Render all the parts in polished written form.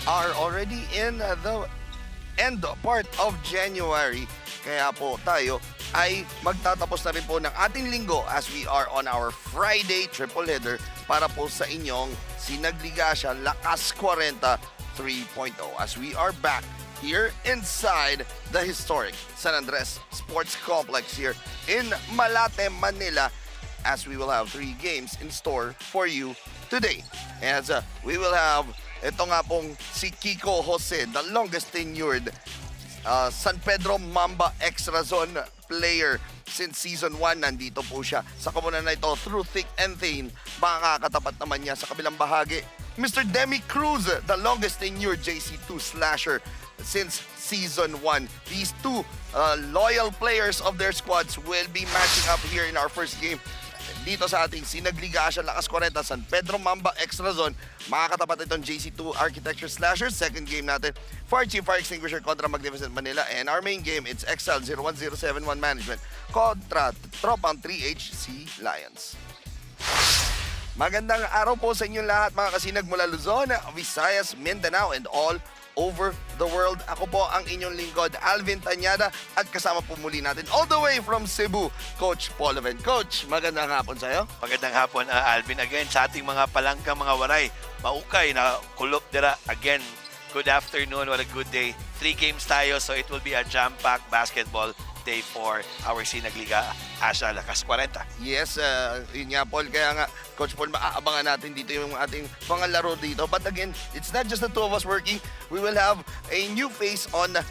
Are already in the end part of January. Kaya po tayo ay magtatapos na rin po ng ating linggo as we are on our Friday triple header para po sa inyong Sinag Liga Asya Lakas 40 3.0 as we are back here inside the historic San Andres Sports Complex here in Malate, Manila, as we will have 3 games in store for you today. As we will have ito nga pong si Kiko Jose, the longest tenured San Pedro Mamba ex-Razon player since season 1. Nandito po siya sa komunan na ito through thick and thin. Makakatapat naman niya sa kabilang bahagi, Mr. Demi Cruz, the longest tenured JC2 slasher since season 1. These two loyal players of their squads will be matching up here in our first game dito sa ating Sinag Liga Asya Lakas 40 San Pedro Mamba ex-Razon. Makakatapat itong JC2 Architecture Slasher. Second game natin, Fire Chief Fire Extinguisher kontra Magnificent Manila. And our main game, it's Excel 01071 Management kontra Tropang 3HC Lions. Magandang araw po sa inyong lahat mga kasinag mula Luzon, Visayas, Mindanao, and all over the world. Ako po ang inyong lingkod, Alvin Tanyada, at kasama po muli natin all the way from Cebu, Coach Poloven. Coach, magandang hapon sa'yo. Magandang hapon, Alvin. Again, sa ating mga palangka, mga waray, maukay na kulop dira. Again, good afternoon, what a good day. 3 games tayo, so it will be a jam-packed basketball day for our Sinag Liga Asya Lakas 40. Yes, yun nga Paul, kaya nga Coach Paul, maaabangan natin dito yung ating mga laro dito. But again, it's not just the two of us working. We will have a new face on na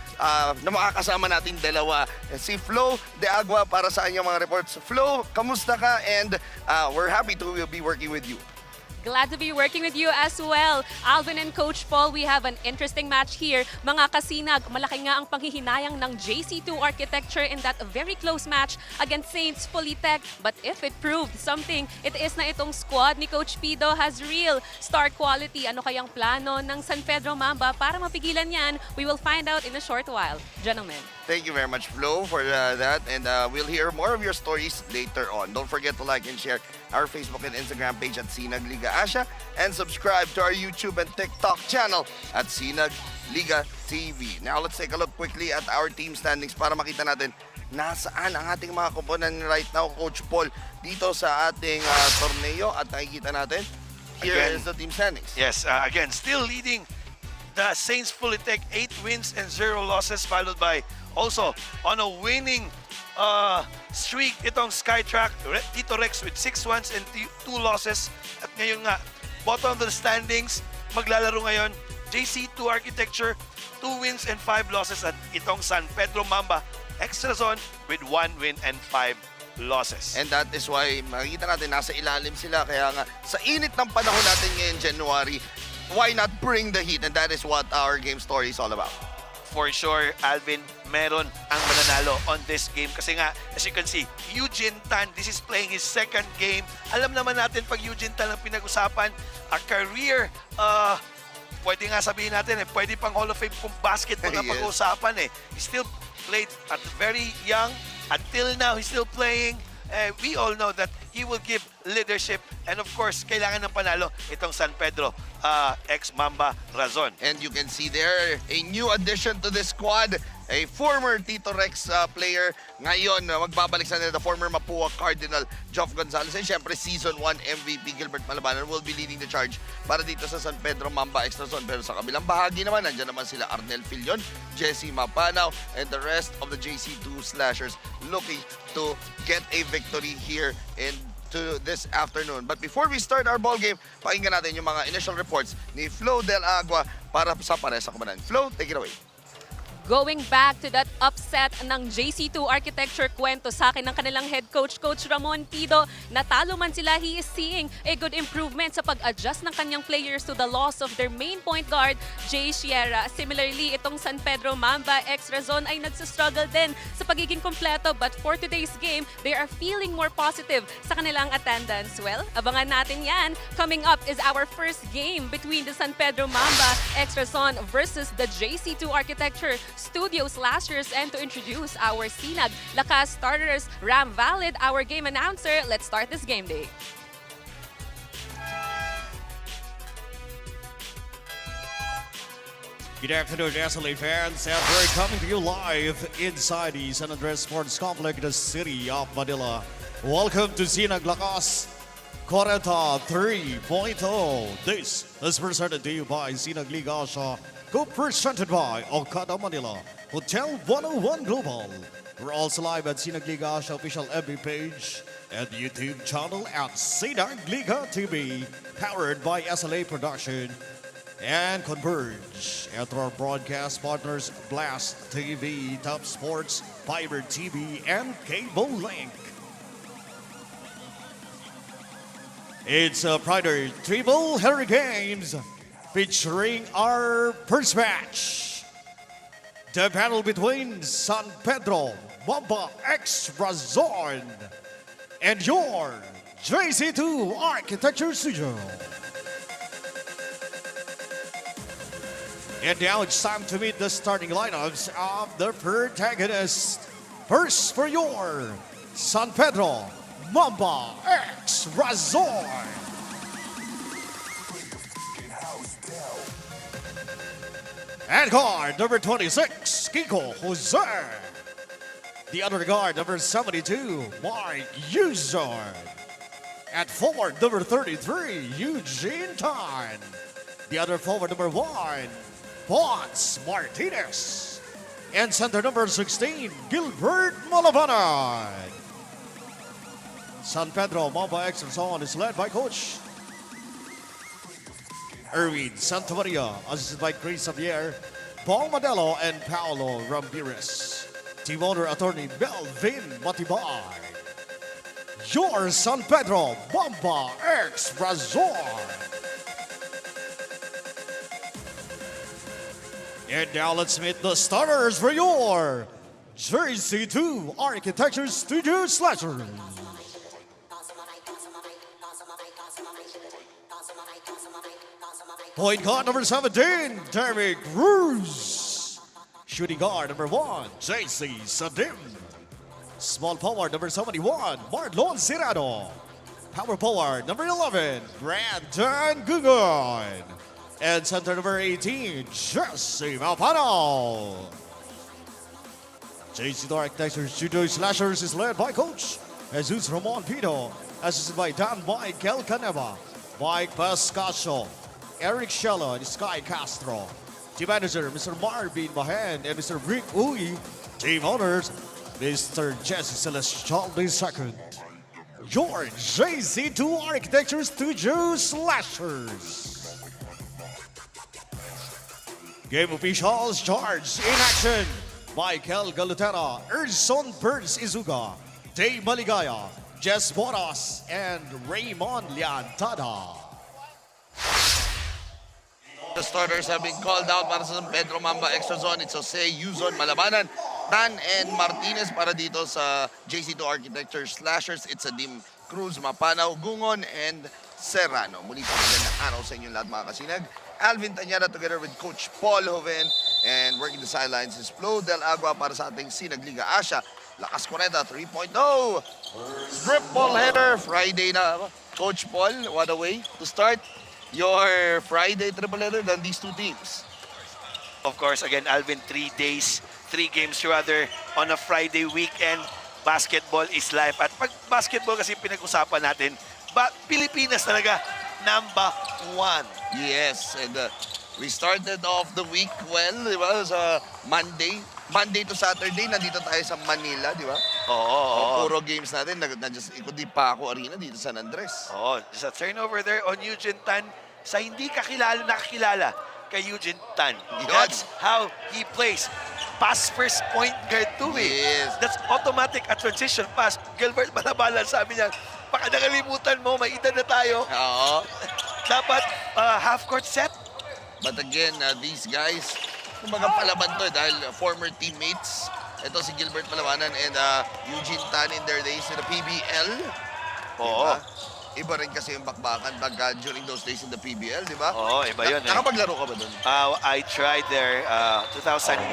makakasama natin dalawa. Si Flo De Agua para sa kanyang mga reports. Flo, kamusta ka? And we're happy to be working with you. Glad to be working with you as well. Alvin and Coach Paul, we have an interesting match here. Mga kasinag, malaki nga ang panghihinayang ng JC2 Architecture in that very close match against Saints Polytech. But if it proved something, it is na itong squad ni Coach Pido has real star quality. Ano kayang plano ng San Pedro Mamba para mapigilan yan? We will find out in a short while. Gentlemen. Thank you very much, Flo, for that. And we'll hear more of your stories later on. Don't forget to like and share our Facebook and Instagram page at Sinag Liga Asya and subscribe to our YouTube and TikTok channel at Sinag Liga TV. Now, let's take a look quickly at our team standings para makita natin nasaan ang ating mga komponen right now, Coach Paul, dito sa ating torneo. At nakikita natin, here again, is the team standings. Yes, again, still leading the Saints Polytech, 8 wins and 0 losses, followed by also on a winning streak itong Skytrack, Tito Rex with 6 wins and 2 losses. At ngayon nga, bottom of the standings, maglalaro ngayon, JC2 Architecture, 2 wins and 5 losses. At itong San Pedro Mamba, ex-Razon with 1 win and 5 losses. And that is why makikita natin nasa ilalim sila. Kaya nga, sa init ng panahon natin ngayon, January, why not bring the heat? And that is what our game story is all about. For sure, Alvin, meron ang mananalo on this game. Kasi nga, as you can see, Eugene Tan, this is playing his second game. Alam naman natin pag Eugene Tan ang pinag-usapan, a career, pwede nga sabihin natin, pwede pang Hall of Fame kung basketball na Yes. pag-uusapan. He still played at very young. Until now, he's still playing. We all know that he will give leadership, and of course, kailangan ng panalo itong San Pedro ex-Mamba Razon. And you can see there a new addition to this squad. a former Tito Rex player. Ngayon, magbabalik sa nila the former Mapua Cardinal, Geoff Gonzalez. And syempre, Season 1 MVP Gilbert Malabanan will be leading the charge para dito sa San Pedro Mamba Extra Zone. Pero sa kabilang bahagi naman, nandiyan naman sila Arnel Filion, Jesse Mapanaw, and the rest of the JC2 slashers looking to get a victory here in to this afternoon. But before we start our ball game, pakinggan natin yung mga initial reports ni Flo Del Agua para sa Parehas sa Kabanan. Flo, take it away. Going back to that upset ng JC2 Architecture, kwento sa akin ng kanilang head coach, Coach Ramon Pido. Natalo man sila, he is seeing a good improvement sa pag-adjust ng kanyang players to the loss of their main point guard, Jay Sierra. Similarly, itong San Pedro Mamba Extra Zone ay nagsastruggle din sa pagiging kompleto. But for today's game, they are feeling more positive sa kanilang attendance. Well, abangan natin yan. Coming up is our first game between the San Pedro Mamba Extra Zone versus the JC2 Architecture Studio Slashers. And to introduce our Sinag Lakas starters, Ram Valid, our game announcer. Let's start this game day. Good afternoon, SLA fans, and we're coming to you live inside the San Andres Sports Complex in the city of Manila. Welcome to SinagLakasKwarenta 3.0. This is presented to you by SinagLakasKwarenta, co-presented by Okada Manila, Hotel 101 Global. We're also live at SinagLakasKwarenta official FB page and YouTube channel at SinagLakasKwarenta TV, powered by SLA Production and Converge. And through our broadcast partners, Blast TV, Top Sports, Fiber TV, and Cable Link. It's a Prider Triple Header Games featuring our first match. The battle between San Pedro Mamba X Razon and your JC2 Architecture Studio. And now it's time to meet the starting lineups of the protagonists. First for your San Pedro Mamba X Razor. And guard number 26, Kiko Jose. The other guard number 72, Mike Uzor. At forward number 33, Eugene Tan. The other forward number 1, Ponce Martinez. And center number 16, Gilbert Malabanan. San Pedro Mamba X Razon is led by Coach Erwin Santamaria, assisted by Chris Xavier, Paul Modelo, and Paolo Ramirez. Team owner attorney Melvin Matibay. Your San Pedro Mamba X Razor. And now let's meet the starters for your JC2 Architecture Studio Slashers. Point guard number 17, Derek Cruz. Shooting guard number 1, JC Sadim. Small forward number 71, Marlon Cirado. Power forward number 11, Brandon Gugon. And center number 18, Jesse Malpano. JC2 Architecture Studio Slashers is led by Coach Jesus Ramon Pino, assisted by Dan Michael Caneva, Mike Pascasio, Eric Shella, and Sky Castro. Team manager, Mr. Marvin Mahan and Mr. Rick Uy. Team owners, Mr. Jesse Celestial II. Your JC2 Architecture Studio Slashers. Game officials charged in action. Michael Galutera, Erson Burns Izuga, Dave Maligaya, Jess Boras, and Raymond Liantada. The starters have been called out para sa San Pedro Mamba Extra Zone. It's Jose, Yuzon, Malabanan, Tan, and Martinez para dito sa JC2 Architecture Slashers. It's Adim Cruz, Mapanaw, Gungon, and Serrano. Muli po magandang araw sa inyong lahat mga kasinag. Alvin Tanyada together with Coach Paul Joven, and working the sidelines is Flo Del Agua para sa ating Sinag Liga Asya. LakasKwarenta 3.0. Triple header Friday na. Coach Paul, what a way to start your Friday triple header than these two teams. Of course, again, Alvin, 3 games rather, on a Friday weekend. Basketball is life. At pag basketball kasi pinag-usapan natin, Pilipinas talaga, #1. Yes, and we started off the week well, di ba? Sa Monday to Saturday, nandito tayo sa Manila, di ba? Oo. Puro games natin, ikot di pa ako arena dito sa San Andres. Oh, just a turnover there on Eugene Tan sa hindi nakakilala kay Eugene Tan. Yun. That's how he plays. Pass first point guard too eh. Yes. That's automatic at transition pass. Gilbert Balabalan sabi niya, baka nakalimutan mo, may edad na tayo. Oo. Dapat half-court set. But again, these guys, kumbaga palaban to dahil former teammates. Ito si Gilbert Palabanan and Eugene Tan in their days in the PBL. Oo. Diba? Iba rin kasi yung bakbakan pagka during those days in the PBL, di ba? Oo, iba yun eh. Nakapaglaro ka ba doon? I tried there 2009.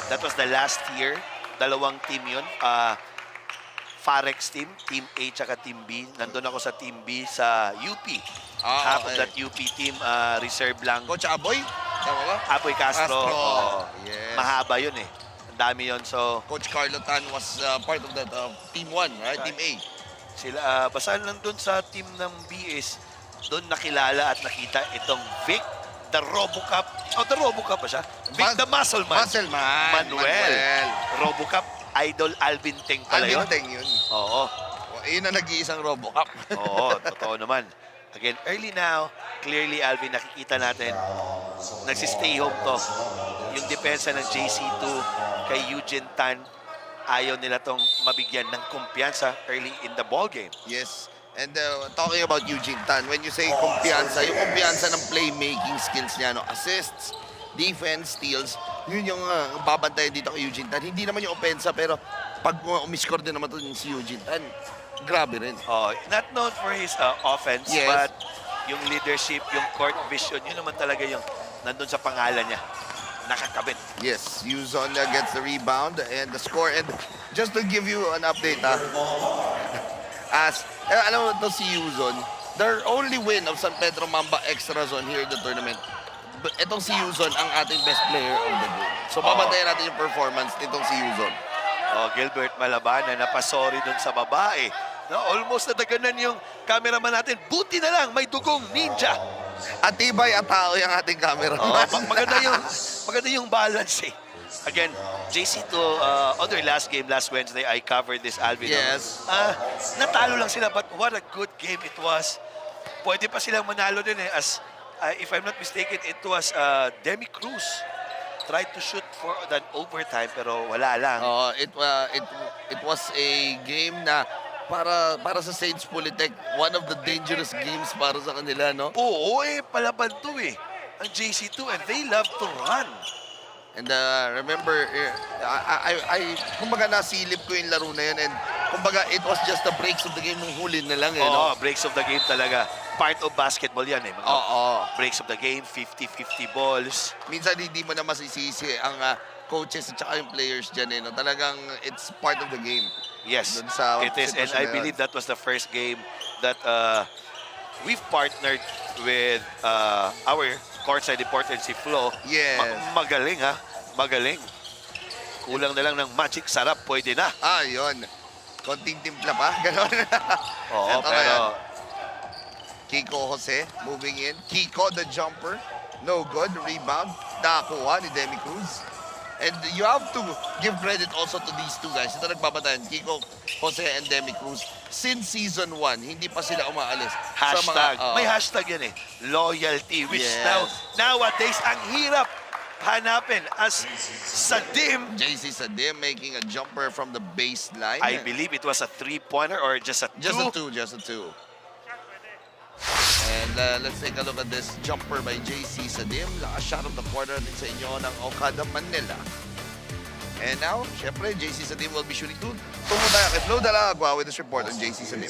That was the last year. Dalawang team yun. Farex team, Team A tsaka Team B. Nandun ako sa Team B sa UP. Half of okay. that UP team, reserve lang. Coach Aboy? Tama ba? Apoy Castro. Oo. Yes. Mahaba yun eh. Ang dami yun. So, Coach Carlo Tan was part of that Team 1, right? Team A. sila, basta nandun sa team ng B is doon nakilala at nakita itong Vic, the Robocup. Oh, the Robocup ba siya? Vic, the Muscle Man. Muscle Man. Manuel. Robocup, idol Alvin Teng pala yun. Alvin Teng yun. Oo. Yun ang nag-iisang Robocup. Oo, totoo naman. Again, early now, clearly, Alvin, nakikita natin, nagsistay home to. Yung depensa ng JC2 kay Eugene Tan, ayaw nila tong mabigyan ng kumpiyansa early in the ball game. Yes. And talking about Eugene Tan, when you say kumpiyansa, yung kumpiyansa ng playmaking skills niya, no? Assists, defense, steals, yun yung babantayan dito kay Eugene Tan. Hindi naman yung opensa, pero pag umiscore din naman to si Eugene Tan, grabe rin. Not known for his offense, Yes. but yung leadership, yung court vision, yun naman talaga yung nandun sa pangalan niya. Nakakabit. Yes, Yuzon gets the rebound and the score. And just to give you an update, alam mo to si Yuzon, their only win of San Pedro Mamba extra zone here in the tournament. Itong si Yuzon ang ating best player of the game. So babantayan natin yung performance nitong si Yuzon. Gilbert Malabanan, napasori dun sa babae. No, almost nadaganan yung cameraman natin. Buti na lang, may dugong ninja. Atibay at tao yung ating camera. Maganda yung balance eh. Again, JC2, on their last game, last Wednesday, I covered this, Alvin. Yes. Natalo lang sila, but what a good game it was. Pwede pa silang manalo din eh. As, if I'm not mistaken, it was Demi Cruz tried to shoot for an overtime, pero wala lang. It was a game na para sa Saints Polytech, one of the dangerous games para sa kanila, no? Oo eh, palaban to eh. Ang JC2, and they love to run. And remember, kumbaga nasilip ko yung laro na yun and kumbaga it was just the breaks of the game nung huli na lang eh, no? Breaks of the game talaga. Part of basketball yan eh. Breaks of the game, 50-50 balls. Minsan hindi mo na masisisi ang coaches at saka yung players dyan eh, no? Talagang it's part of the game. Yes, Dun sa it is. And sitwasyon I na yun. believe that was the first game that we've partnered with our courtside reporter si Flo. Yes. Magaling ha. Magaling. Kulang na lang ng magic sarap. Pwede na. Yun. Konting timpla pa. Ganon. Oo, Eto pero ngayon. Kiko Jose moving in. Kiko the jumper. No good. Rebound. Nakakuha ni Demi Cruz. And you have to give credit also to these two guys. Ito nagbabatayan, Kiko Jose and Demi Cruz. Since season 1, hindi pa sila umaalis. hashtag. Sa mga, May hashtag yan eh. Loyalty. Which Yes. nowadays, ang hirap hanapin as Sadim. JC Sadim making a jumper from the baseline. I believe it was a 3-pointer or just a 2. Just a two. And let's take a look at this jumper by JC Sadim. Last shot of the quarter din sa inyo ng Okada Manila. And now, syempre, JC Sadim will be shooting two. Tungo tayo kay Flo Dalagua with this report on JC Sadim.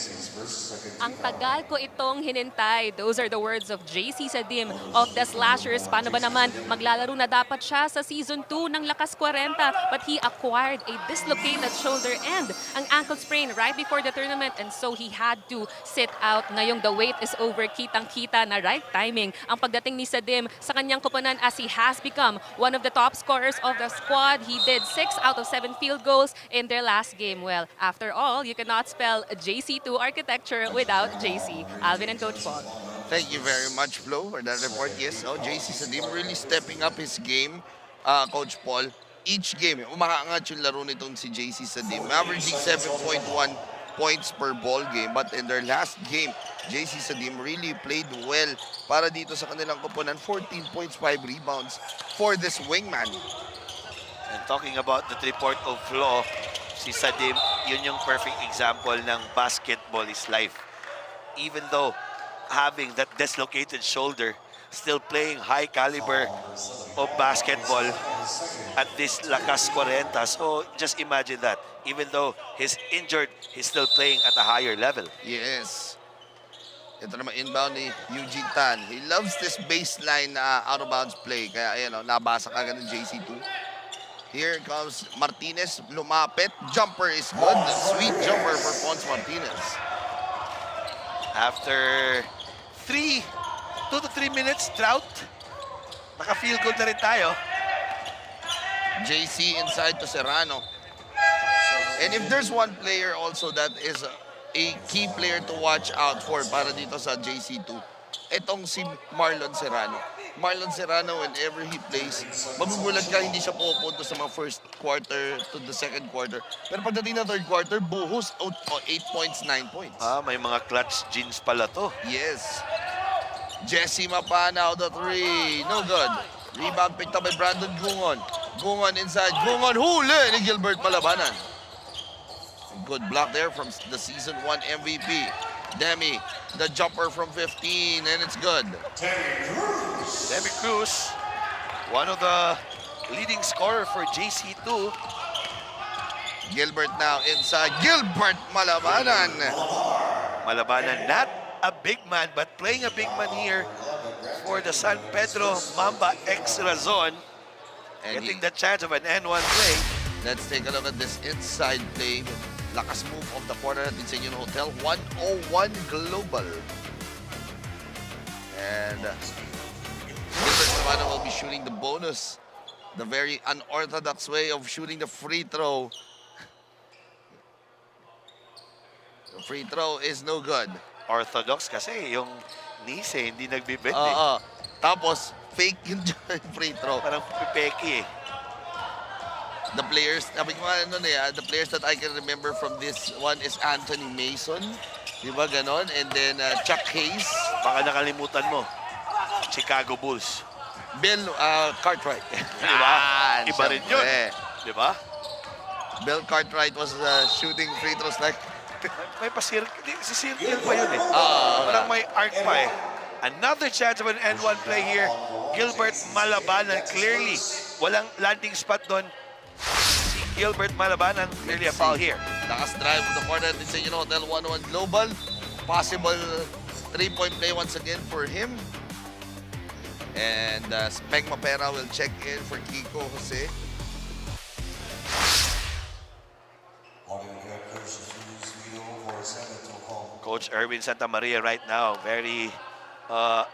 Ang tagal ko itong hinintay. Those are the words of JC Sadim of the Slashers. Paano ba naman maglalaro na dapat siya sa Season 2 ng Lakas 40? But he acquired a dislocated shoulder and an ankle sprain right before the tournament. And so he had to sit out. Ngayong the wait is over. Kitang-kita na right timing ang pagdating ni Sadim sa kanyang koponan as he has become one of the top scorers of the squad. He did 6 out of 7 field goals in their last game. Well, after all, you cannot spell JC2 architecture without JC. Alvin and Coach Paul. Thank you very much, Flo, for that report. Yes, JC Sadim really stepping up his game, Coach Paul. Each game, umaangat yung laro nitong si JC Sadim, averaging 7.1 points per ball game. But in their last game, JC Sadim really played well para dito sa kanilang koponan. 14 points, 5 rebounds for this wingman. And talking about the 3.0 flow, si Sadim, yun yung perfect example ng basketball is life. Even though having that dislocated shoulder, still playing high caliber of basketball at this Lakas 40. So just imagine that. Even though he's injured, he's still playing at a higher level. Yes. Ito naman inbound ni Eugene Tan. He loves this baseline out of bounds play. Kaya ayan, nabasa kagad ng JC2. Here comes Martinez, lumapit. Jumper is good. Sweet jumper for Pons Martinez. After 2 to 3 minutes drought, naka-field goal na rin tayo. JC inside to Serrano. And if there's one player also that is a key player to watch out for para dito sa JC2, itong si Marlon Serrano. Marlon Serrano, whenever he plays, magugulat ka, hindi siya pupunta sa mga first quarter to the second quarter. Pero pagdating na third quarter, buhos, 8 points, 9 points. May mga clutch genes pala to. Yes. Jesse Mapana, the 3. No good. Rebound picked up by Brandon Gungon. Gungon inside. Gungon, huli ni Gilbert Malabanan. Good block there from the Season 1 MVP. Demi, the jumper from 15, and it's good. Demi Cruz, one of the leading scorer for JC2. Gilbert now inside. Gilbert Malabanan. Malabanan, not a big man, but playing a big man here for the San Pedro Mamba ex Razon. Getting the chance of an N1 play. Let's take a look at this inside play. Lakas move of the quarter at Insignian Hotel. 101 Global. And Gilbert Malabanan will be shooting the bonus. The very unorthodox way of shooting the free throw. The free throw is no good. Orthodox kasi yung Nise hindi nagbibend Tapos, fake yung free throw. Parang pipeki eh. The players, the players that I can remember from this one is Anthony Mason. Di ba ganon? And then Chuck Hayes. Baka nakalimutan mo, Chicago Bulls. Bill Cartwright. Di ba? Iba rin yun. Di ba? Bill Cartwright was shooting free throws like... May pa-circle. Si circle pa yun eh. Parang may arc pa eh. Another chance of an N1 play here. Gilbert Malabanan, clearly, walang landing spot doon. Si Gilbert Malabanan, clearly a foul here. Lakas drive of the corner at Insignian Hotel, 1-1 Global. Possible 3-point play once again for him. And Speng Mapera will check in for Kiko Jose. Coach Erwin Santamaria right now, very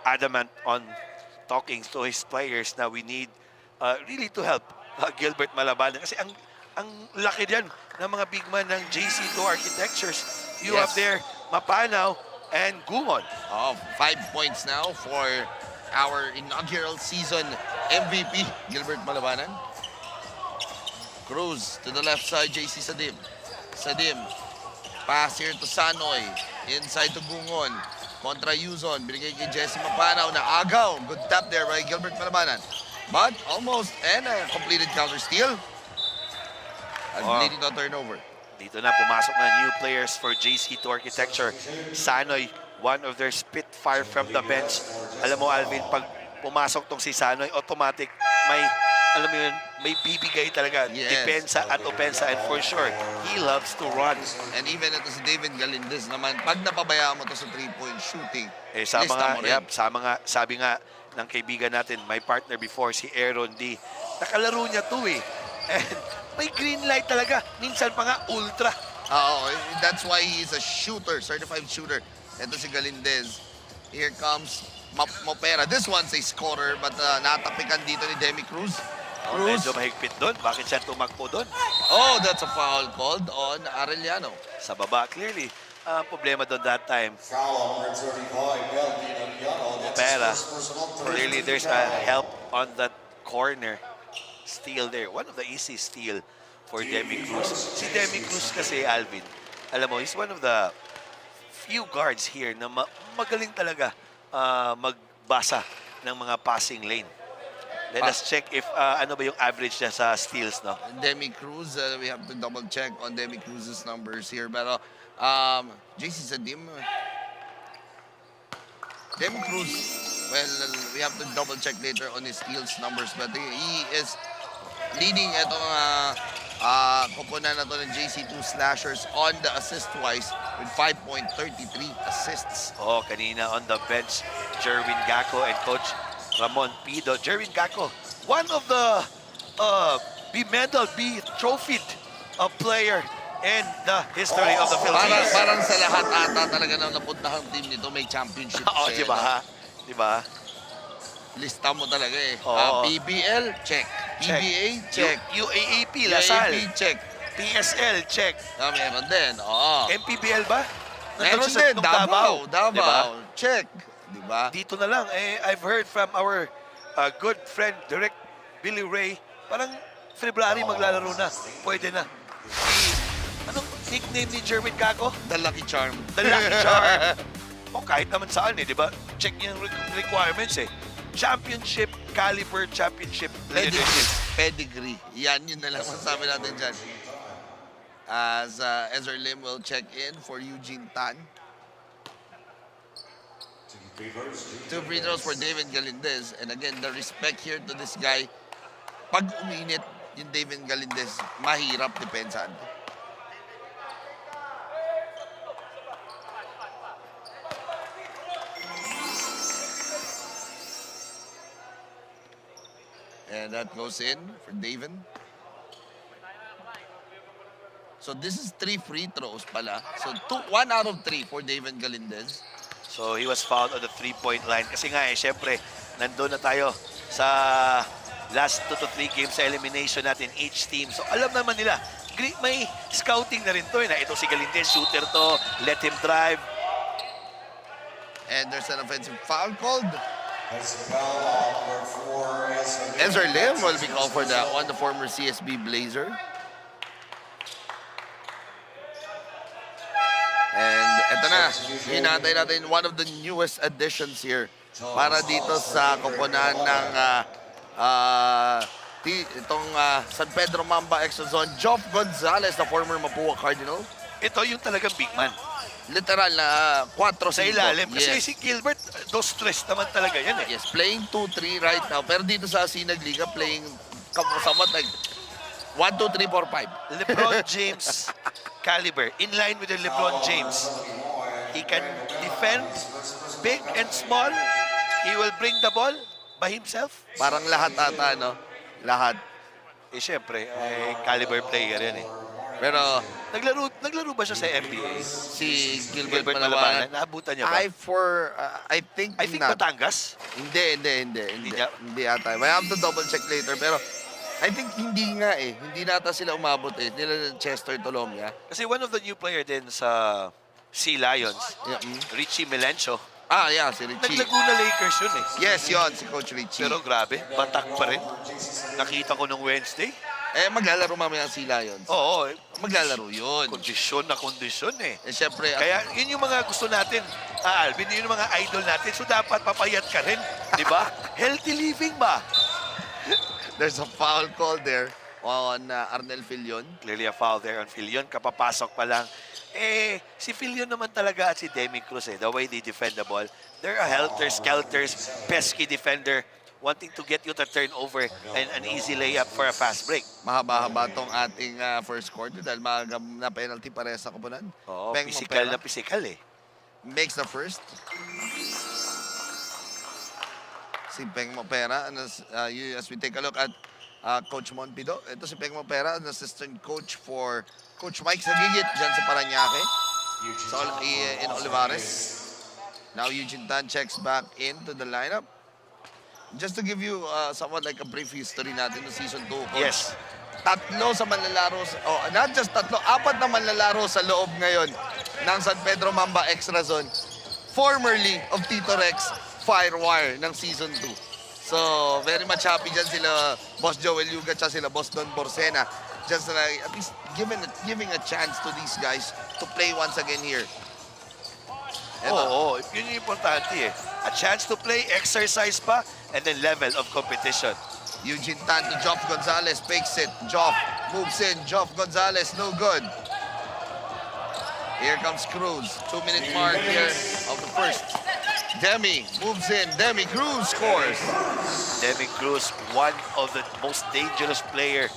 adamant on talking to his players na we need really to help Gilbert Malabanan. Kasi ang laki diyan ng mga big man ng JC2 Architectures. You have there Mapanaw and Gungon. 5 points now for our inaugural season MVP, Gilbert Malabanan. Cruz to the left side, JC Sadim. Sadim, pass here to Sanoy. Inside to Gungon. Kontra Yuzon, binigay kay Jesse Mapanaw na agaw. Good tap there by Gilbert Malabanan. But almost, and a completed counter steal. Leading to a turnover. Dito na pumasok na new players for JC2 Architecture. Sanoy, one of their spitfire from the bench. Alam mo Alvin, pag pumasok tong si Sanoy, automatic may alam mo yun, may bibigay talaga. Yes. Depensa at opensa. And for sure, he loves to run. And even ito si David Galindez naman, pag napabayaan mo to sa 3-point shooting, Eh, sa lista mga, mo rin. sabi nga ng kaibigan natin, my partner before, si Aaron D. Nakalaro niya to eh. And may green light talaga. Minsan pa nga, ultra. Oo, that's why he's a shooter, certified shooter. Ito si Galindez. Here comes Mopera. This one's a scorer, but natapikan dito ni Demi Cruz. Oh, medyo mahigpit doon. Bakit siya tumakbo doon? Oh, that's a foul called on Arellano. Sa baba, clearly. Ang problema doon that time, Pera. Clearly, there's a help on that corner. Steal there. One of the easy steal for Demi Cruz. Si Demi Cruz kasi, Alvin, alam mo, he's one of the few guards here na magaling talaga magbasa ng mga passing lane. Let us check if ano ba yung average niya sa steals, no? Demi Cruz, we have to double check on Demi Cruz's numbers here. Pero JC said Demi Cruz, well, we have to double check later on his steals numbers. But he is leading itong koponan na to ng JC2 slashers on the assist-wise with 5.33 assists. Oh, kanina on the bench, Jerwin Gacko and Coach Ramon Pido. Jerwin Gacko, one of the B-medal, B-trophied player in the history of the Philippines. Parang sa lahat ata talaga na napuntahang team nito may championship. Oo, di ba? Di ba? Lista mo talaga eh. Oo. PBL, check. PBA, check. UAAP, Lasal. UAP, check. PSL, check. Meron din. Oo. MPBL ba? Meron Nagkaroon sa din. nung Davao. Di ba? Davao. Check. Di ba? Dito na lang. I've heard from our good friend, Direct Billy Ray, parang February maglalaro na. Pwede na. Anong nickname ni Jerwin Gacko? The Lucky Charm. The Lucky Charm. O kahit naman saan eh, di ba? Check yung requirements eh. Championship caliber, championship leadership. Pedigree. Yan, yun na lang masasabi natin dyan. As Ezra Lim will check in for Eugene Tan. 2 free throws for David Galindez. And again, the respect here to this guy. Pag uminit yung David Galindez, mahirap depensahan. And that goes in for David. So this is 3 free throws pala. So 1 out of 3 for David Galindez. So he was fouled on the 3-point line. Kasi nga eh, syempre, nandun na tayo sa last 2 to 3 games sa elimination natin, each team. So alam naman nila, may scouting na rin to eh, na ito si Galindez, shooter to, let him drive. And there's an offensive foul called. Ezra Lim will be called for that one, the former CSB Blazer. And eto na, hinatay natin one of the newest additions here para dito sa koponan ng itong San Pedro Mamba Extra Zone. Joff Gonzalez, the former Mapua Cardinal. Ito yung talagang big man. Literal na 4-5. Sa ilalim. Kasi Yes. si Gilbert, 2-3 naman talaga yan eh. Yes, playing 2-3 right now. Pero dito sa Sinag Liga, playing somewhat like 1, 2, 3, 4, 5. LeBron James caliber, in line with the LeBron James. He can defend big and small. He will bring the ball by himself. Parang lahat ata, no? Lahat. Eh, syempre, caliber player yan eh. Pero Naglaro ba siya sa NBA? si Gilbert Gilbert Malabanan, Malabanan, naabutan niya ba? I think I think not. Batangas. Hindi niya? Hindi ata. I have to double check later. Pero I think hindi nga eh. Hindi nata sila umabot eh. Nila Chester Tolomia. Kasi one of the new player din sa Sea Lions, Yeah, Richie Melencio. yeah, si Richie. Naglaguna Lakers yun eh. Yes, yon si Coach Richie. Pero grabe, batak pa rin. Nakita ko nung Wednesday. Maglalaro mamaya ang Sea Lions. Oo, Maglalaro yun. kondisyon na kondisyon eh. Siyempre, Kaya yun yung mga gusto natin, Alvin, yun yung mga idol natin. So dapat papayat ka rin, di ba? Healthy living ba? there's a foul call there on Arnel Filion. Clearly a foul there on Filion. Kapapasok pa lang. Eh, si Filion naman talaga at si Demi Cruz eh. The way they defend the ball. They're a helter-skelters, pesky defender. wanting to get you to turn over and an easy layup for a fast break. Mahaba-haba tong ating first quarter dahil maaga na penalty pares sa koponan. Oo, Peng physical Mopera na physical eh. makes the first. Si Peng Mopera, as we take a look at Coach Monpido, ito si Peng Mopera, an assistant coach for Coach Mike Sagigit dyan sa Paranaque. In Olivares. Now Eugene Tan checks back into the lineup. Just to give you somewhat like a brief history natin ng Season 2, Coach. Yes. Tatlo sa manlalaro, not just tatlo, apat na manlalaro sa loob ngayon ng San Pedro Mamba Extra Zone, formerly of Tito Rex Firewire ng Season 2. So, very much happy dyan sila Boss Joel Yuga at sila Boss Don Borsena. Just at least giving a chance to these guys to play once again here. Oo, yun yung importante eh. A chance to play, exercise pa, and then level of competition. Eugene Tan to Joff Gonzalez, fakes it. Joff moves in. Joff Gonzalez, no good. Here comes Cruz. 2-minute mark here of the first. Demi moves in. Demi Cruz scores. Demi Cruz, one of the most dangerous player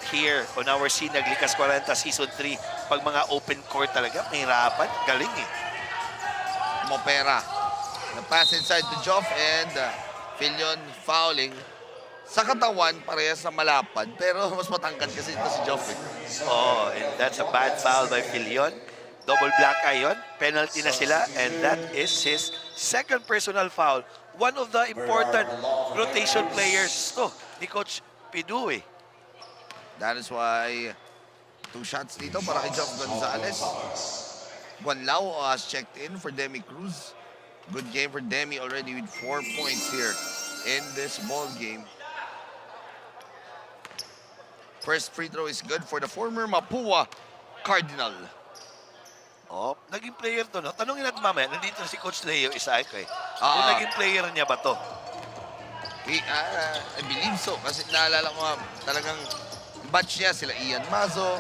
here on our SinagLakasKwarenta Season 3. Pag mga open court talaga, mahirapan. Galing eh. Mopera. The pass inside to Joff and Filion fouling. Sa katawan, parehas sa malapad. Pero mas matangkad kasi ito si Joff. Oh, and that's a bad foul by Filion. Double black eye yun. Penalty na sila. And that is his second personal foul. One of the important rotation players to ni Coach Pidu eh. That is why 2 shots dito para kay Joff Gonzalez. Guanlao has checked in for Demi Cruz. Good game for Demi already with 4 points here in this ball game. First free throw is good for the former Mapua Cardinal. Oh, naging player to, no? Tanungin natin mamaya, nandito na si Coach Leo Isaac eh. Ah. Kung naging player niya ba to? I believe so. Kasi naalala ko talagang batch niya, sila Ian Mazo.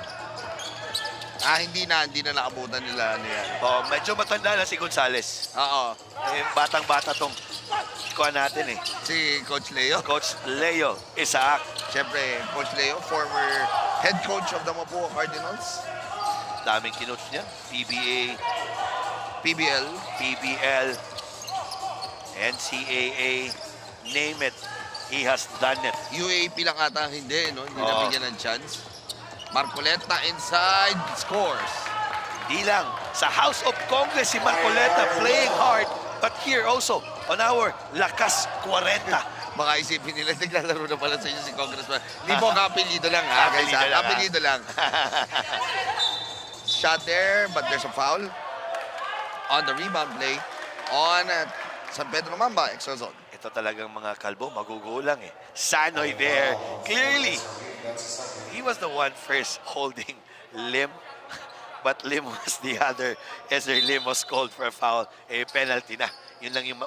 Hindi na naabutan nila niya. Oh, medyo matanda na si Gonzales. Oo. Eh, batang-bata tong kuha natin eh. Si Coach Leo. Coach Leo Isaac. Siyempre, Coach Leo, former head coach of the Mapua Cardinals. Daming kinoach niya. PBA, PBL. PBL, NCAA, name it. He has done it. UAP lang ata hindi, no? Hindi Oo. nabigyan ng chance. Marcoleta inside, scores. Di lang. Sa House of Congress si Marcoleta playing hard. But here also on our Lakas 40. Baka isipin nila, naglalaro na pala sa inyo si Congressman. Hindi po, kapilido lang ha, guys. Kapilido lang, ha? Kapilido lang. Shot there, but there's a foul on the rebound play on San Pedro Mamba, extra zone. Ito talagang mga kalbo, magugulang eh. Sanoy there. Clearly, he was the one first holding Lim. But Lim was the other. Ezra Lim was called for a foul. Eh, penalty na. Yun lang yung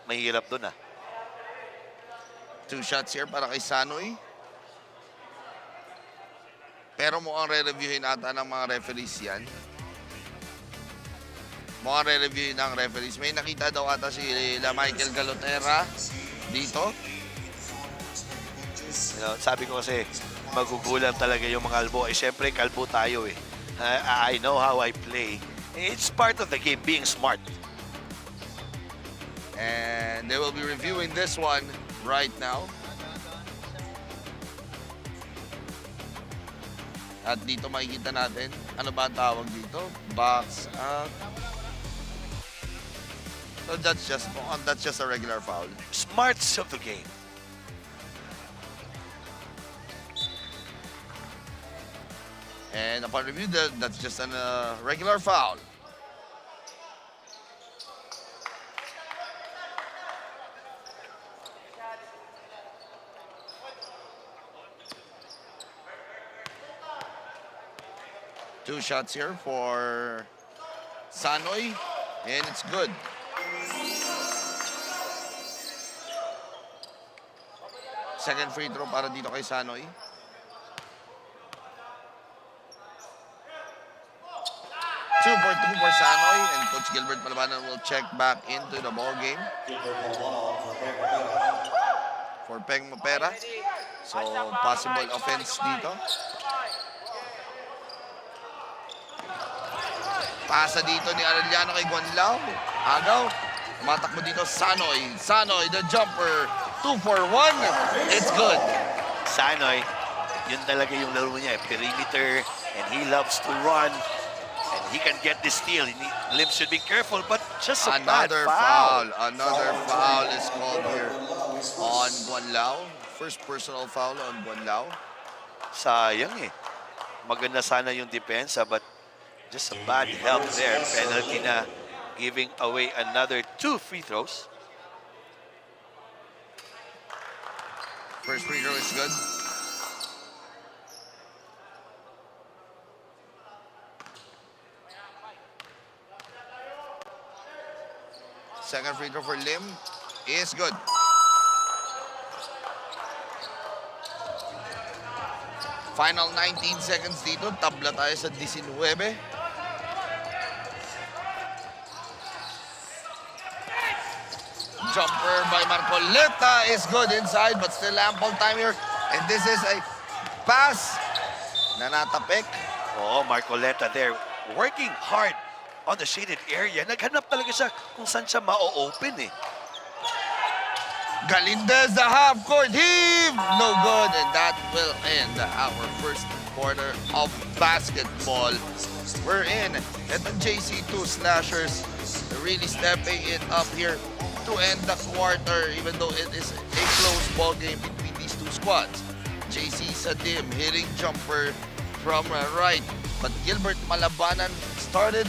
mahirap dun ah. 2 shots here para kay Sanoy. Pero mukhang re-reviewin ata ng mga referees yan. Mukhang re-reviewin ng referees. May nakita daw ata si Michael Galotera dito. You know, sabi ko kasi, magugulang talaga yung mga kalbo. Eh, syempre, kalbo tayo eh. I know how I play. It's part of the game, being smart. And they will be reviewing this one right now. At dito makikita natin, ano ba ang tawag dito? Box up. So that's just a regular foul. Smarts of the game. And upon review, that's just a regular foul. Two shots here for Sanoy, and it's good. Second free throw para dito kay Sanoy. Two for Sanoy, and Coach Gilbert Malabanan will check back into the ball game. Peng Mapera. So, possible offense dito. Pasa dito ni Arellano kay Guanlao. Agaw. Tumatakbo dito Sanoy. Sanoy, the jumper. 2 for 1. It's good. Sanoy, yun talaga yung laro niya. Perimeter, and he loves to run. And he can get this steal. Lim should be careful, but just a bad Another foul. foul. Another foul is called here on Guanlao. First personal foul on Guanlao. Sayang eh. Maganda sana yung depensa, but just a bad help there. Penalty na, giving away another 2 free throws. First free throw is good. Second free throw for Lim is good. Final 19 seconds dito. Tabla tayo sa 19. Jumper by Marcoleta is good inside, but still ample time here. And this is a pass na natapik. Oh, Marcoleta there, working hard on the shaded area. Naghanap talaga siya kung saan siya ma-open eh. Galindez, the half-court heave! No good, and that will end our first quarter of basketball. We're in at the JC2 Slashers really stepping it up here to end the quarter, even though it is a close ball game between these two squads. JC Sadim hitting jumper from right, but Gilbert Malabanan started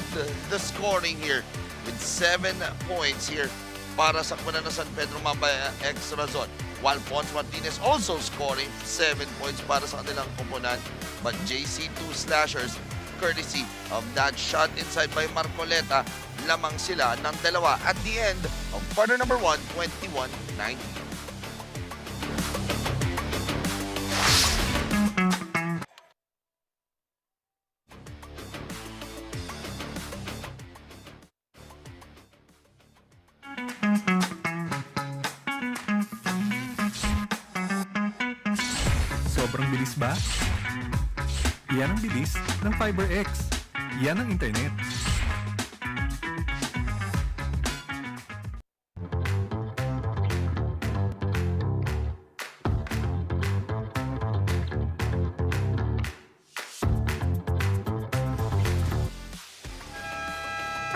the scoring here with 7 points here para sa kunan na San Pedro Mamba ex Razon. While Pons Martinez also scoring 7 points para sa kanilang koponan. But JC2 Slashers, courtesy of that shot inside by Marcoleta, lamang sila ng dalawa at the end of quarter number 1, 21-19. Sobrang bilis ba? Yan ang bilis ng FiberX. Yan ang internet.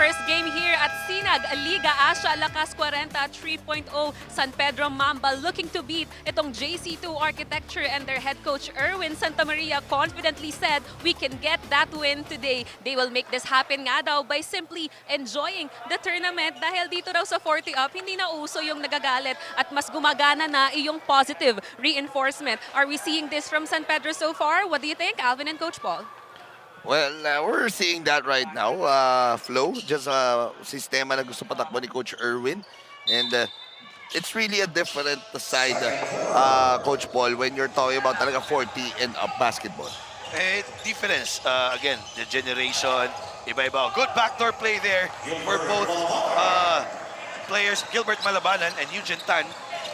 First game here at Sinag, Liga, Asya, RAZON'S 3.0. San Pedro Mamba looking to beat itong JC2 Architecture, and their head coach Erwin Santamaria confidently said, we can get that win today. They will make this happen nga daw by simply enjoying the tournament, dahil dito raw sa 40 up, hindi na uso yung nagagalit at mas gumagana na iyong positive reinforcement. Are we seeing this from San Pedro so far? What do you think, Alvin and Coach Paul? Well, we're seeing that right now. Flow, just sistema na gusto patakbo ni Coach Erwin. And it's really a different side, Coach Paul, when you're talking about talaga 40 and up basketball. Eh, difference, again, the generation, iba-iba. Good backdoor play there for both players, Gilbert Malabanan and Eugene Tan.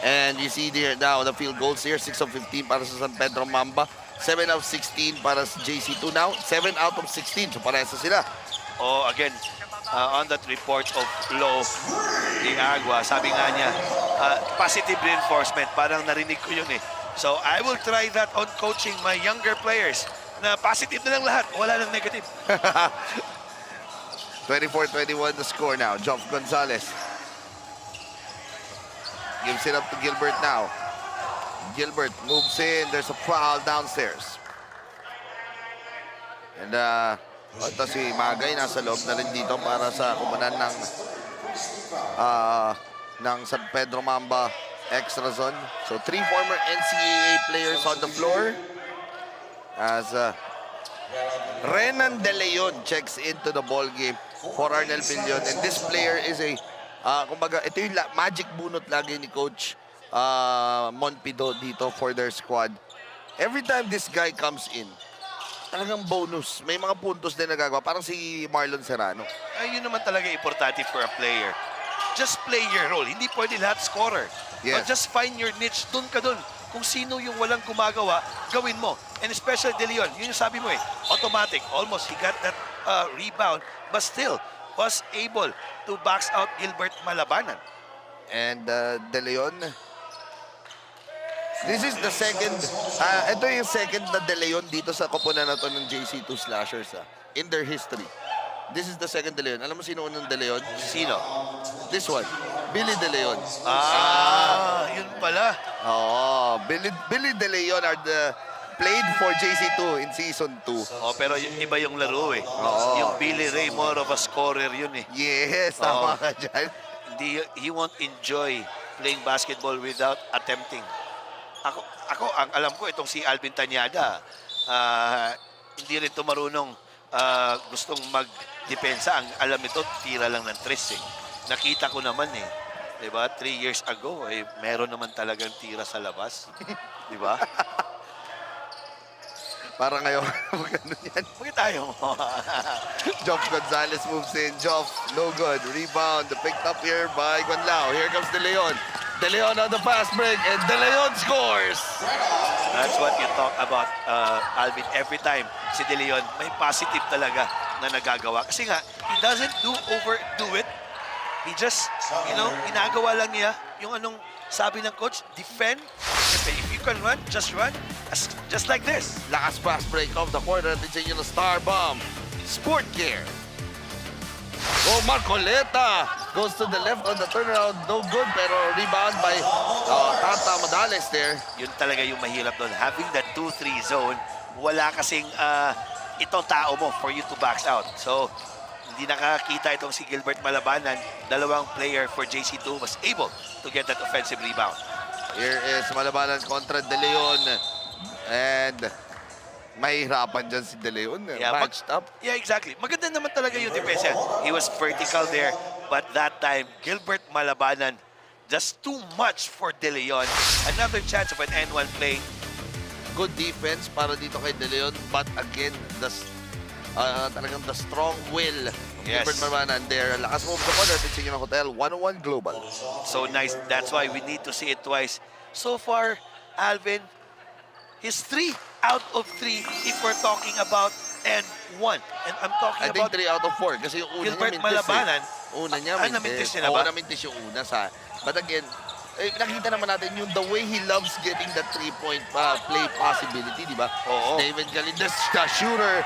And you see there now the field goals here, 6 of 15 para sa San Pedro Mamba. 7 of 16 para sa JC2 now. 7 out of 16. So parehas na sila. Oh, again, on that report of Low ni Agua, sabi nga niya, positive reinforcement. Parang narinig ko yun eh. So I will try that on coaching my younger players na positive na lang lahat. Wala nang negative. 24-21 the score now. Joff Gonzalez gives it up to Gilbert now. Gilbert moves in. There's a foul downstairs. And ito si Magay nasa loob na rin dito para sa kumanan ng San Pedro Mamba extra zone. So 3 former NCAA players on the floor as Renan De Leon checks into the ball game for Arnel Billion. And this player is a kumbaga ito yung magic bunot lagi ni Coach Monpido dito for their squad. Every time this guy comes in, talagang bonus. May mga puntos din nagagawa. Parang si Marlon Serrano. Ay, yun naman talaga importante for a player. just play your role. Hindi pwede lahat scorer. Yes. But just find your niche. Doon ka doon. Kung sino yung walang gumagawa, gawin mo. And especially De Leon, yun yung sabi mo eh, automatic. Almost, he got that rebound, but still was able to box out Gilbert Malabanan. And De Leon, this is the second, ito yung second na De Leon dito sa koponan na to ng JC2 Slashers in their history. This is the second De Leon. Alam mo sino unang De Leon? Sino? This one, Billy De Leon. Yun pala. Oh, Billy De Leon played for JC2 in season 2. Oh, pero iba yung laro eh. Oo. Yung Billy Ray, more of a scorer yun eh. Yes, tama ka dyan. He won't enjoy playing basketball without attempting. Ako ang alam ko itong si Alvin Tañada, hindi rin to marunong gustong magdepensa. Ang alam ito, tira lang ng tres eh. Nakita ko naman eh. Diba? 3 years ago, eh, meron naman talagang tira sa labas. Diba? Para ngayon, ganun yan. Bakit tayo mo? Joff Gonzalez moves in. Joff, no good. Rebound, picked up here by Guanlao. Here comes De Leon. De Leon on the fast break, and De Leon scores! That's what you talk about, Alvin. Every time si De Leon, may positive talaga na nagagawa. Kasi nga, he doesn't overdo it. He just, ginagawa lang niya yung anong sabi ng coach, defend. If you can run, just run. Just like this. Last fast break of the quarter. Atin yung star bomb. Sport gear. Oh, Marcoleta goes to the left on the turnaround. No good, pero rebound by Tata Modales there. Yun talaga yung mahirap doon. Having that 2-3 zone, wala kasing itong tao mo for you to box out. So, hindi nakakita itong si Gilbert Malabanan. Dalawang player for JC2 was able to get that offensive rebound. Here is Malabanan kontra De Leon. And mahirapan dyan si De Leon. Matched up. Yeah, exactly. Maganda naman talaga yung depensa. He was vertical there. But that time, Gilbert Malabanan, just too much for De Leon. Another chance of an N1 play. Good defense para dito kay De Leon. But again, talagang the strong will of Yes. Gilbert Malabanan there. Lakas mo sa corner. Atin yung hotel. 101 Global. So nice. That's why we need to see it twice. So far, Alvin, he's 3 out of 3 if we're talking about N1. And I'm talking I think about 3 out of 4 kasi yung una Gilbert niya mintis Malabanan. Una niya namintis niya na ba? Oo, namintis yung una sa. But again, nakita naman natin yung the way he loves getting the 3-point play possibility, di ba? Oo. David Galindez, the shooter,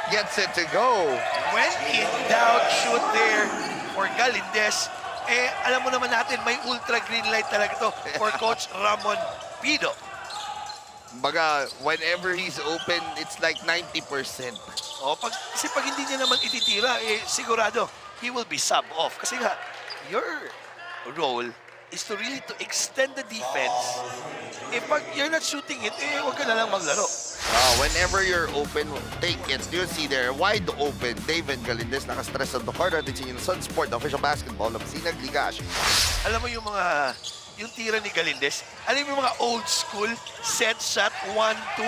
gets it to go. When in doubt, shoot there for Galindez. Eh, alam mo naman natin, may ultra green light talaga to for Coach Ramon Pido. Baga, whenever he's open, it's like 90%. Kasi pag hindi niya naman ititira, eh, sigurado, he will be sub off. Kasi nga, your role is to really to extend the defense. If pag you're not shooting it, eh, huwag ka na lang maglaro. Whenever you're open, take it. You'll see there, wide open, David Galindez, nakastress on the corner. Dito yung Sun Sport, official basketball of Sinag, Liga, Asya. Alam mo yung tira ni Galindez, alam mo yung mga old school, set shot, 1-2,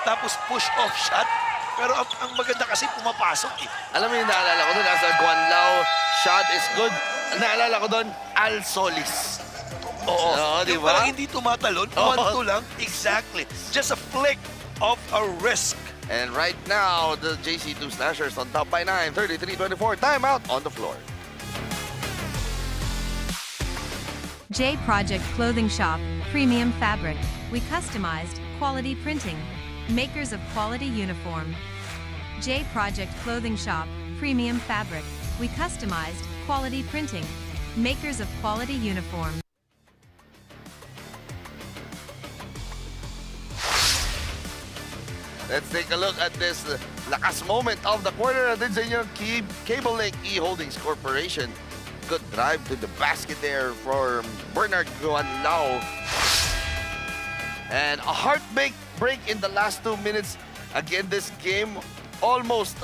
tapos push-off shot. Pero ang maganda kasi pumapasok eh. Alam mo yung naalala ko doon, as a Guanlao shot is good. Naalala ko doon, Al Solis. Oo, di yung ba? parang hindi tumatalon, 1-2 lang. Exactly. Just a flick of a wrist. And right now, the JC2 Slashers on top by 9, 33-24. Timeout on the floor. J Project Clothing Shop, Premium Fabric. We customized, quality printing. Makers of quality uniform. J Project Clothing Shop, Premium Fabric. We customized, quality printing. Makers of quality uniform. Let's take a look at this lakas moment of the quarter. This is your Cable Link E-Holdings Corporation. Good drive to the basket there for Bernard Guanlao. And a heartbreak break in the last 2 minutes. Again, this game almost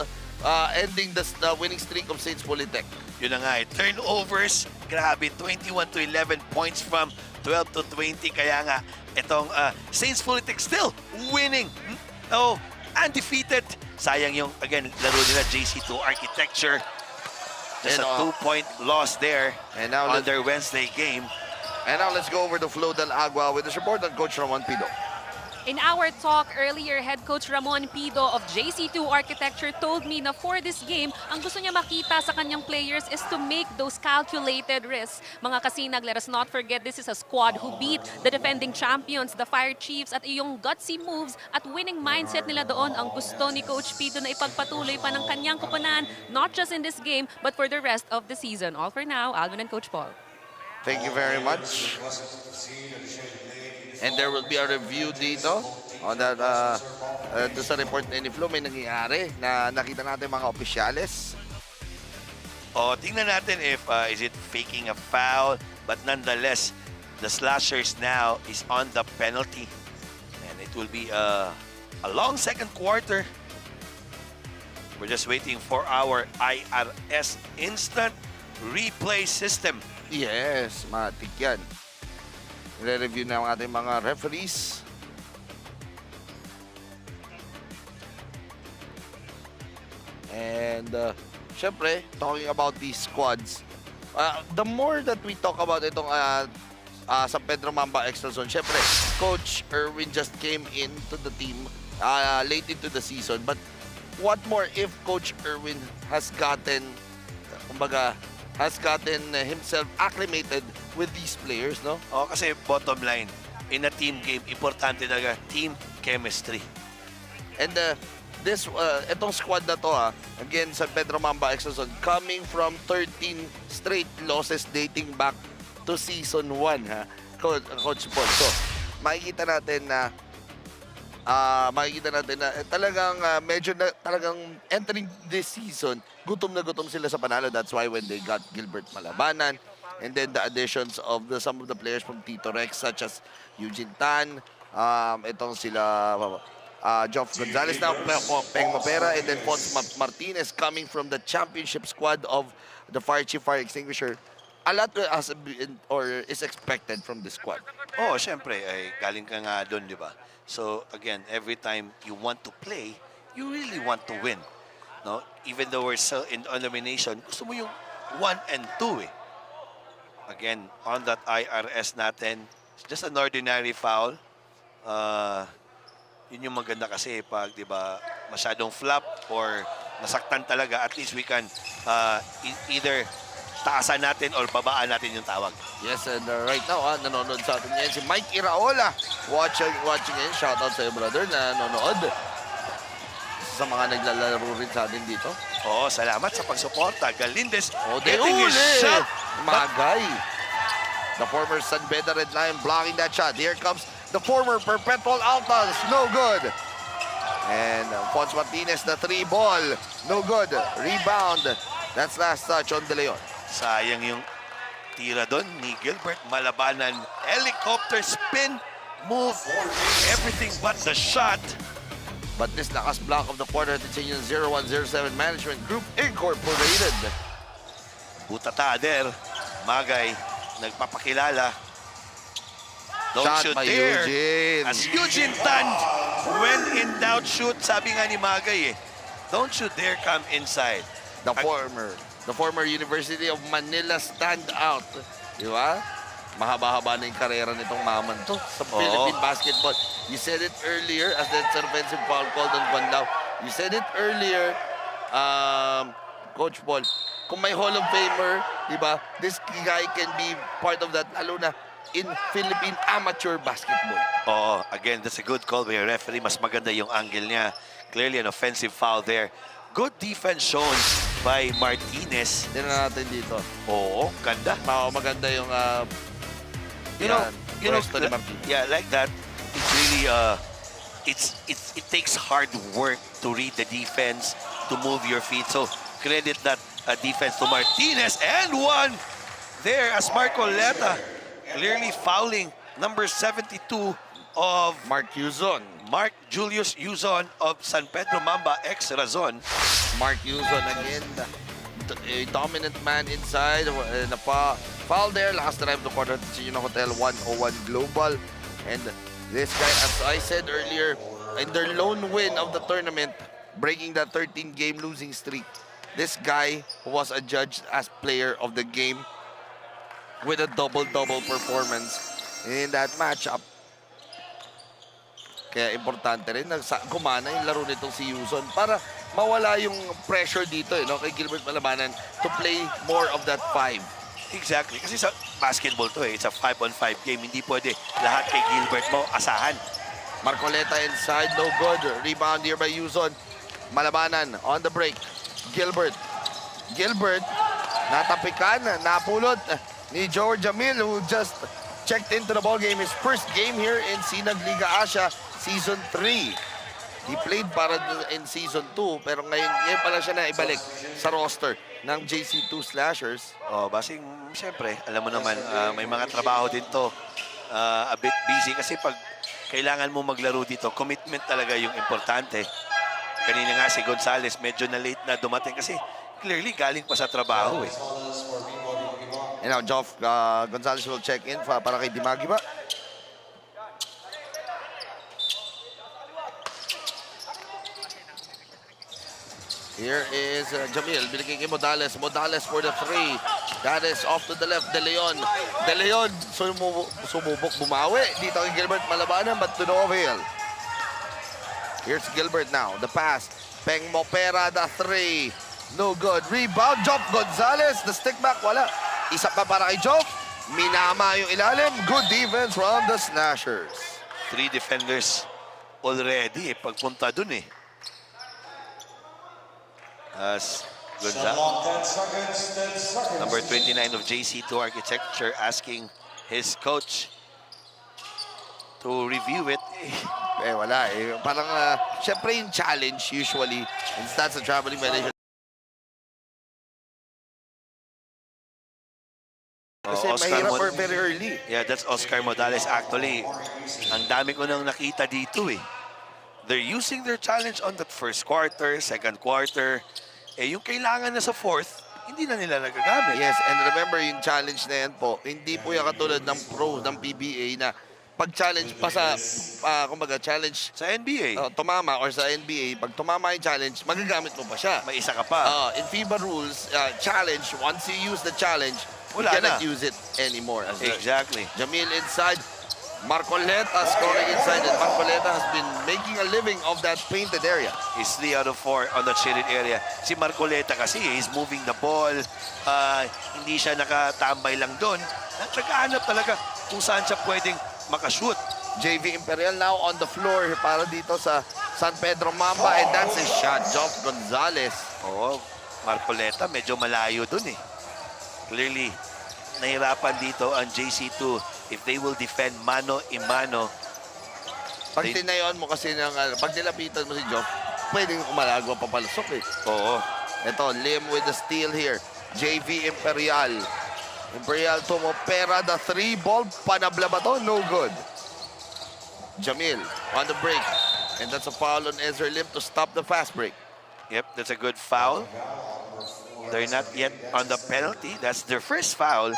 ending the winning streak of Saints Polytech. Yun na nga eh. Turnovers, grabe, 21-11 points from 12 to 20. Kaya nga, itong Saints Polytech still winning. Oh, undefeated. Sayang yung, again, laro nila JC2 Architecture. Just And, a 2-point loss there and now on let's- their Wednesday game. And now let's go over to Flo del Agua with this report on Coach Ramon Pido. In our talk earlier, head coach Ramon Pido of JC2 Architecture told me na for this game, ang gusto niya makita sa kanyang players is to make those calculated risks. Mga kasinag, let us not forget this is a squad who beat the defending champions, the Fire Chiefs, at yung gutsy moves at winning mindset nila doon ang gusto ni Coach Pido na ipagpatuloy pa ng kanyang koponan, not just in this game, but for the rest of the season. All for now, Alvin and Coach Paul. Thank you very much. And there will be a review dito on that doon sa report ni Flo, may nangyayari na nakita natin mga opisyales. O, tingnan natin if is it faking a foul, but nonetheless, the Slashers now is on the penalty. And it will be a long second quarter. We're just waiting for our IRS instant replay system. Yes, matik yan. Nire-review na ang ating mga referees. And syempre, talking about these squads, the more that we talk about itong sa Pedro Mamba Extra Zone, syempre, Coach Erwin just came into the team late into the season. But what more if Coach Erwin has gotten, kumbaga, has gotten himself acclimated with these players, no? O, kasi bottom line, in a team game, importante talaga team chemistry. And itong squad na to, again, sa Pedro Mamba Extra Zone, coming from 13 straight losses dating back to season 1, Coach Paul. So, makikita natin na talagang medyo na, talagang entering this season, gutom na gutom sila sa panalo. That's why when they got Gilbert Malabanan, and then the additions of some of the players from Tito Rex, such as Eugene Tan, itong sila Joff Gonzalez now, Peng Mapera, and then Pons Martinez coming from the championship squad of the Fire Chief Fire Extinguisher. A lot is expected from this squad. Oh, syempre, ay galing ka nga doon, di ba? So, again, every time you want to play, you really want to win. No? Even though we're still in elimination, gusto mo yung 1 and 2 eh. Again, on that IRS natin, it's just an ordinary foul. Yun yung maganda kasi pag, di ba, masyadong flop or nasaktan talaga, at least we can either taasan natin or babaan natin yung tawag. Yes, and right now, nanonood sa atin ngayon si Mike Iraola. Watching ngayon. Shoutout sa iyo, brother, na nanonood. Isa sa mga naglalaro rin sa atin dito. Oo, salamat sa pagsuporta. Galindes Getting his shot. But Magay. The former San Beda Red Lion blocking that shot. Here comes the former Perpetual Altas. No good. And Pons Martinez, the 3 ball. No good. Rebound. That's last touch on De Leon. sayang yung tira doon ni Gilbert Malabanan. Helicopter spin move. Everything but the shot. But this lakas block of the quarter at the 0107 Management Group Incorporated. Butata there. Magay nagpapakilala. Don't Shot shoot by there. Eugene. As Eugene Tan, when in doubt, shoot. Sabi nga ni Magay eh. Don't shoot there, come inside. The former University of Manila standout. Di ba? Mahaba-haba na yung karera nitong maman to sa Philippine basketball. You said it earlier as the offensive foul called on Guanlao. You said it earlier, Coach Paul, kung may Hall of Famer, di ba, this guy can be part of that, lalo na in Philippine amateur basketball. Oo, again, that's a good call by your referee. Mas maganda yung angle niya. Clearly an offensive foul there. Good defense shown by Martinez. Tingnan natin dito. Oo, ganda. Maganda yung You know, pwesto ni Martinez. yeah, like that. It's really it takes hard work to read the defense, to move your feet. So credit that defense to Martinez, and one there as Marco Leta clearly fouling number 72 of Mark Yuzon. Mark Julius Yuzon of San Pedro Mamba ex Razon. Mark Yuzon again, a dominant man inside. Foul there. Last drive of the quarter. Sino Hotel 101 Global. And this guy, as I said earlier, in their lone win of the tournament, breaking that 13-game losing streak. this guy was adjudged as player of the game with a double-double performance in that matchup. Kaya importante rin na gumana yung laro nitong si Yuson para mawala yung pressure dito kay Gilbert Malabanan to play more of that 5. Exactly. Kasi sa basketball to it's a 5-on-5 game. Hindi pwede lahat kay Gilbert mo asahan. Marcoleta inside, no good. Rebound here by Yuson. Malabanan on the break. Gilbert, natapikan, napulot ni George Jamil, who just checked into the ball game. His first game here in Sinag Liga Asya Season 3. He played para in Season 2, pero ngayon pala siya na ibalik sa roster ng JC2 Slashers. Basing, siyempre, alam mo naman, may mga trabaho din to. A bit busy kasi pag kailangan mo maglaro dito, commitment talaga yung importante. Kanina nga si Gonzales, medyo na late na dumating kasi clearly galing pa sa trabaho And now, Geoff Gonzalez will check in para kay Dimagiba. Here is Jamil, binigay kay Modales. Modales for the 3. That is off to the left, De Leon. De Leon, sumubok bumawi dito kay Gilbert Malabanan, but to no avail. Here's Gilbert now, the pass. Peng Mopera, the 3. No good. Rebound, Geoff Gonzalez. The stick back, wala. Isa pa para kay Geoff. Minama yung ilalim. Good defense from the Slashers. 3 defenders already pagpunta dun As Gonzalez, number 29 of JC2 Architecture, asking his coach to review it. Wala Parang, syempre yung challenge usually, and that's a traveling manager. Kasi mahirap or very early. Yeah, that's Oscar Modales. Actually, ang dami ko nang nakita dito They're using their challenge on that first quarter, second quarter. Yung kailangan na sa fourth, hindi na nila nagagamit. Yes, and remember yung challenge na yan po, hindi po yung katulad ng pro, ng PBA na pag-challenge pa sa, kumbaga, challenge Sa NBA, tumama or sa NBA, pag tumama yung challenge, magagamit mo pa siya. may isa ka pa. In FIBA rules, challenge, once you use the challenge, you Wala cannot na. use it anymore. Exactly. Jamil inside. Marcoleta scoring inside, and Marcoleta has been making a living of that painted area. He's 3 out of 4 on that shaded area. Si Marcoleta kasi, he's moving the ball. Hindi siya nakatambay lang doon. Naghanap talaga kung saan siya pwedeng makashoot. JV Imperial now on the floor para dito sa San Pedro Mamba, and that's a shot. Geoff Gonzalez. Marcoleta medyo malayo doon Clearly, nahirapan dito ang JC2 if they will defend mano-a-mano. Pag tinayon mo kasi pag nilapitan mo si Geoff, pwedeng umalagwa papalusok Ito, Lim with the steal here. JV Imperial. Imperial to Mopera, the 3 ball. Panabla ba to? No good. Jamil on the break. And that's a foul on Ezra Lim to stop the fast break. Yep, that's a good foul. They're not yet on the penalty. That's their first foul.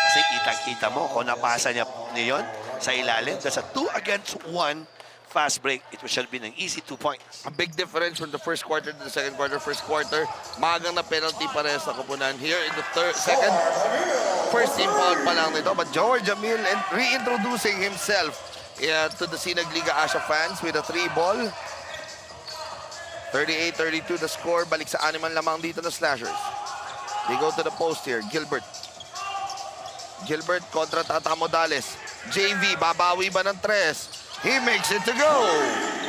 Kasi kitang-kita mo kung napasa niya yun sa ilalim. That's a 2 against 1 fast break. It should have been an easy 2 points. A big difference from the first quarter to the second quarter. First quarter, magang na penalty pares sa kupunan. Here in the second, first team foul pa lang nito. But George Jamil reintroducing himself to the Sinag Liga Asya fans with a 3 ball. 38-32 the score. Balik sa animan lamang dito na Slashers. They go to the post here. Gilbert kontra Tata Modales. JV, babawi ba ng 3? He makes it to go.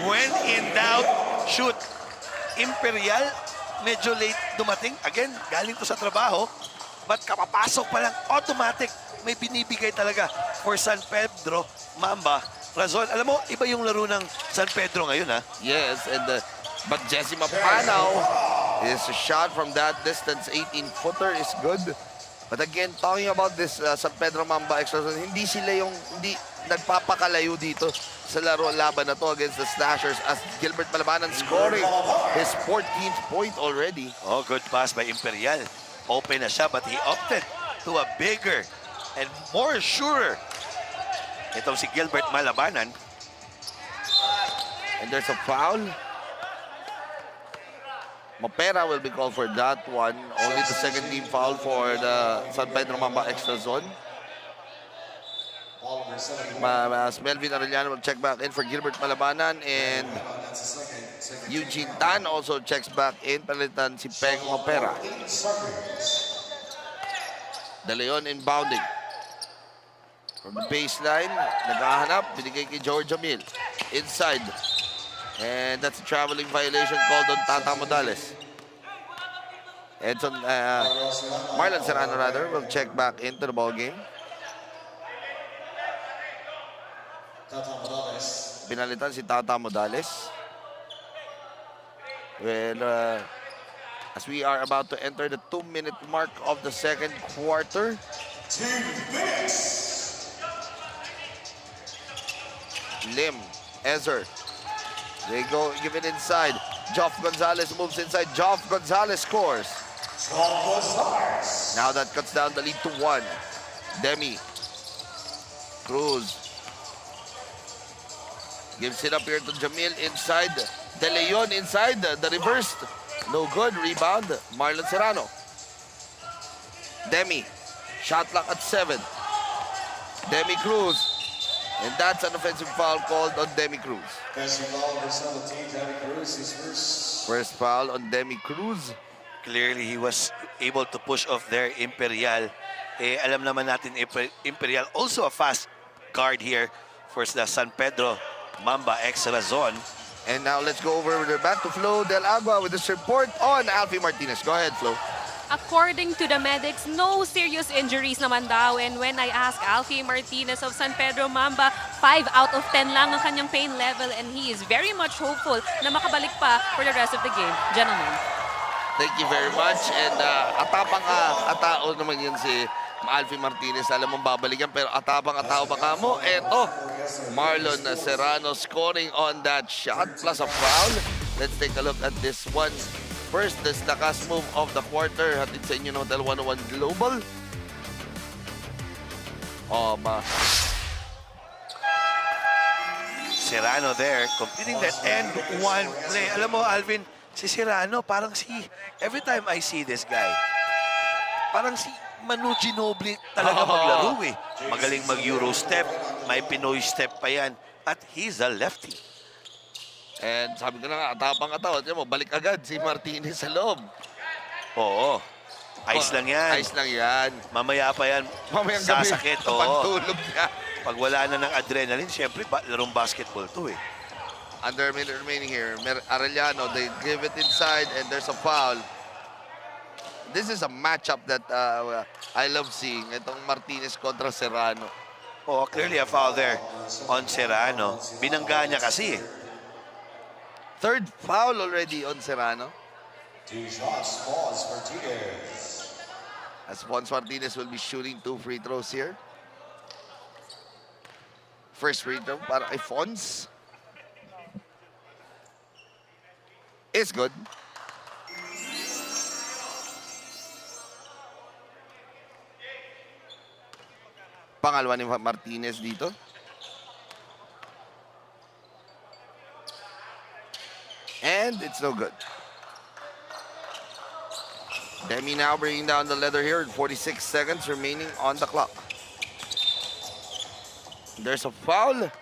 When in doubt, shoot. Imperial, medyo late dumating. Again, galing to sa trabaho. But kapapasok pa lang, automatic. May binibigay talaga for San Pedro Mamba. Razon, alam mo, iba yung laro ng San Pedro ngayon Yes, and but Jesse Mapanaw, his shot from that distance, 18-footer is good. But again, talking about this San Pedro Mamba extra, hindi nagpapakalayo dito sa laro laban na to against the Slashers as Gilbert Malabanan scoring his 14th point already. Good pass by Imperial. Open na siya, but he opted to a bigger and more sure. Itong si Gilbert Malabanan. And there's a foul. Mapera will be called for that one. Only the second team foul for the San Pedro Mamba extra zone. As Melvin Arellano will check back in for Gilbert Malabanan, and Eugene Tan also checks back in. Palitan si Peng Mapera. De Leon inbounding. From the baseline, naghahanap, binigay kay George Jamil. Inside. And that's a traveling violation called on Tata Modales. Marlon Serrano rather will check back into the ball game. Pinalitan si Tata Modales. Well, as we are about to enter the 2-minute mark of the second quarter. 2 minutes. Lim, Ezer. They go, give it inside. Joff Gonzalez moves inside. Joff Gonzalez scores. Now that cuts down the lead to 1. Demi. Cruz. Gives it up here to Jamil inside. De Leon inside. The reversed. No good. Rebound. Marlon Serrano. Demi. Shot clock at 7. Demi Cruz. And that's an offensive foul called on Demi Cruz. First foul on Demi Cruz. Clearly, he was able to push off there Imperial. Alam naman natin, Imperial also a fast guard here for the San Pedro Mamba extra zone. And now let's go over back to Flo Del Agua with this report on Alfie Martinez. Go ahead, Flo. According to the medics, no serious injuries naman daw. And when I asked Alfie Martinez of San Pedro Mamba, 5 out of 10 lang ang kanyang pain level, and he is very much hopeful na makabalik pa for the rest of the game. Gentlemen. Thank you very much. And atao naman yun si Alfie Martinez. Alam mong babalikan, pero atao baka mo. Eto, Marlon Serrano scoring on that shot plus a foul. Let's take a look at this one. First, this lakas move of the quarter. Hatid sa inyo ng Hotel 101 Global. Serrano there, completing that end one play. Alam mo, Alvin, si Serrano, every time I see this guy, parang si Manu Ginobili talaga maglaro eh. Magaling mag-Euro step, may Pinoy step pa yan. At he's a lefty. And sabi ko na nga, atapang-atawa. Tiyan mo, balik agad si Martinez sa loob. Oo. Ice lang yan. Ice lang yan. Mamaya pa yan. Mamayang gabi, sasakit. pagtulog niya. Pag wala na ng adrenaline, siyempre, larong basketball to eh. Under a minute remaining here. Arellano, they give it inside and there's a foul. This is a matchup that I love seeing. Itong Martinez kontra Serrano. Oh, clearly a foul there on Serrano. Binangga niya kasi eh. Third foul already on Serrano. 2 shots, Pons Martinez. As Pons Martinez will be shooting 2 free throws here. First free throw para kay Pons. It's good. Pangalawa ni Martinez dito. And it's no good. Demi now bringing down the leather here. 46 seconds remaining on the clock. There's a foul.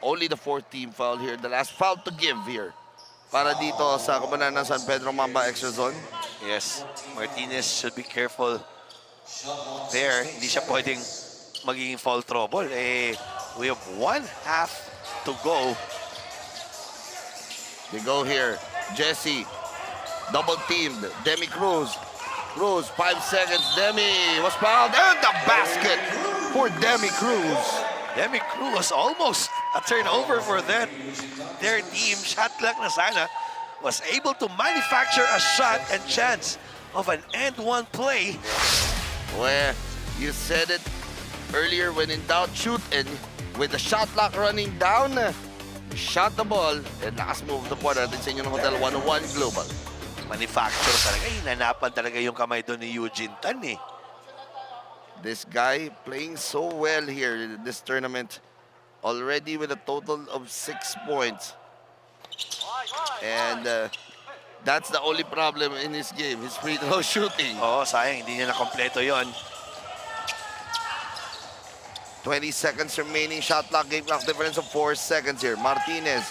Only the 4th team foul here. The last foul to give here. Para dito sa kabanan ng San Pedro Mamba extra zone. Yes, Martinez should be careful there. Hindi siya pwedeng magiging foul trouble. We have 1 half to go. They go here. Jesse, double teamed. Demi Cruz. Cruz, 5 seconds. Demi was fouled. And the basket for Demi Cruz. Demi Cruz was almost a turnover for their team. Shot clock na sana was able to manufacture a shot and chance of an end-one play. Well, you said it earlier, when in doubt, shoot. And with the shot clock running down, shot the ball and last move of the quarter natin sa inyo ng Hotel 101 Global. Manufacture talaga. Hinanapan talaga yung kamay doon ni Eugene Tan eh. This guy playing so well here in this tournament. Already with a total of 6 points. And That's the only problem in his game, his free throw shooting. Oo, sayang, hindi niya nakompleto yon. 20 seconds remaining, shot clock, game clock difference of 4 seconds here. Martinez,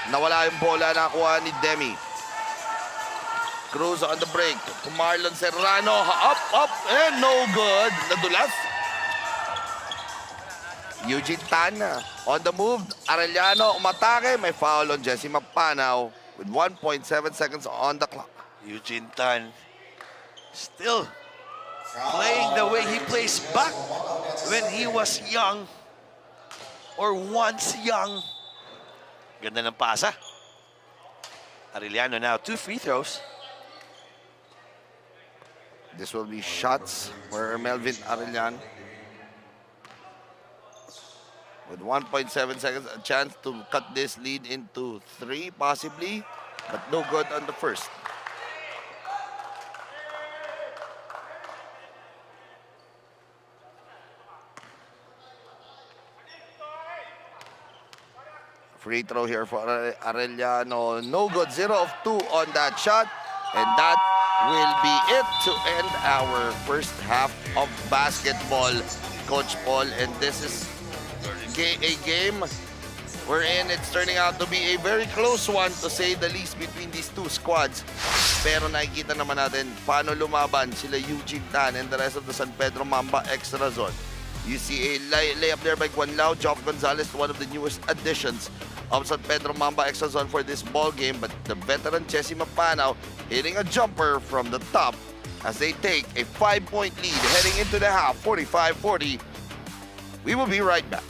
nawala yung bola, nakuha ni Demi. Cruz on the break, to Marlon Serrano, up, and no good. Nadulas. Eugene Tan on the move. Arellano umatake, may foul on Jesse Mapanaw with 1.7 seconds on the clock. Eugene Tan still playing the way he plays back when he was young or once young. Ganda ng pasa. Arellano now 2 free throws. This will be shots for Melvin Arellano. With 1.7 seconds, a chance to cut this lead into 3 possibly, but no good on the first. Free throw here for Arellano. No good, 0 of 2 on that shot. And that will be it to end our first half of basketball, Coach Paul. And this is a game wherein it's turning out to be a very close one, to say the least, between these two squads. Pero nakikita naman natin paano lumaban sila Eugene Tan and the rest of the San Pedro Mamba extra zone. You see a layup there by Juan Lau. Joff Gonzalez, one of the newest additions of San Pedro Mamba extra zone for this ball game. But the veteran Jesse Mapanaw hitting a jumper from the top as they take a 5-point lead heading into the half, 45-40. We will be right back.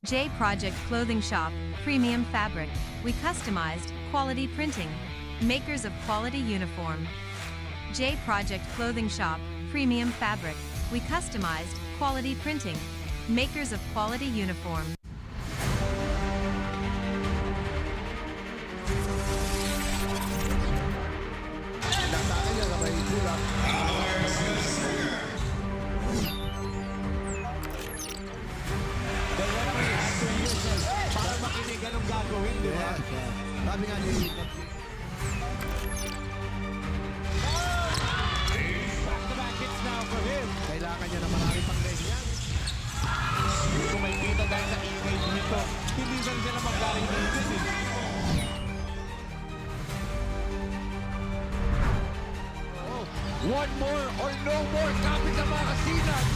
J Project Clothing Shop, Premium Fabric. We customized, quality printing. Makers of quality uniform. J Project Clothing Shop, Premium Fabric. We customized, quality printing. Makers of quality uniform. Sabi nga ni back-to-back hits now for him. Kailangan niya na marami pang leg yan. Hindi ko may kita dahil sa ingay dito. Hindi lang siya na maglaring dito. One more or no more. Kapit sa mga Sinag.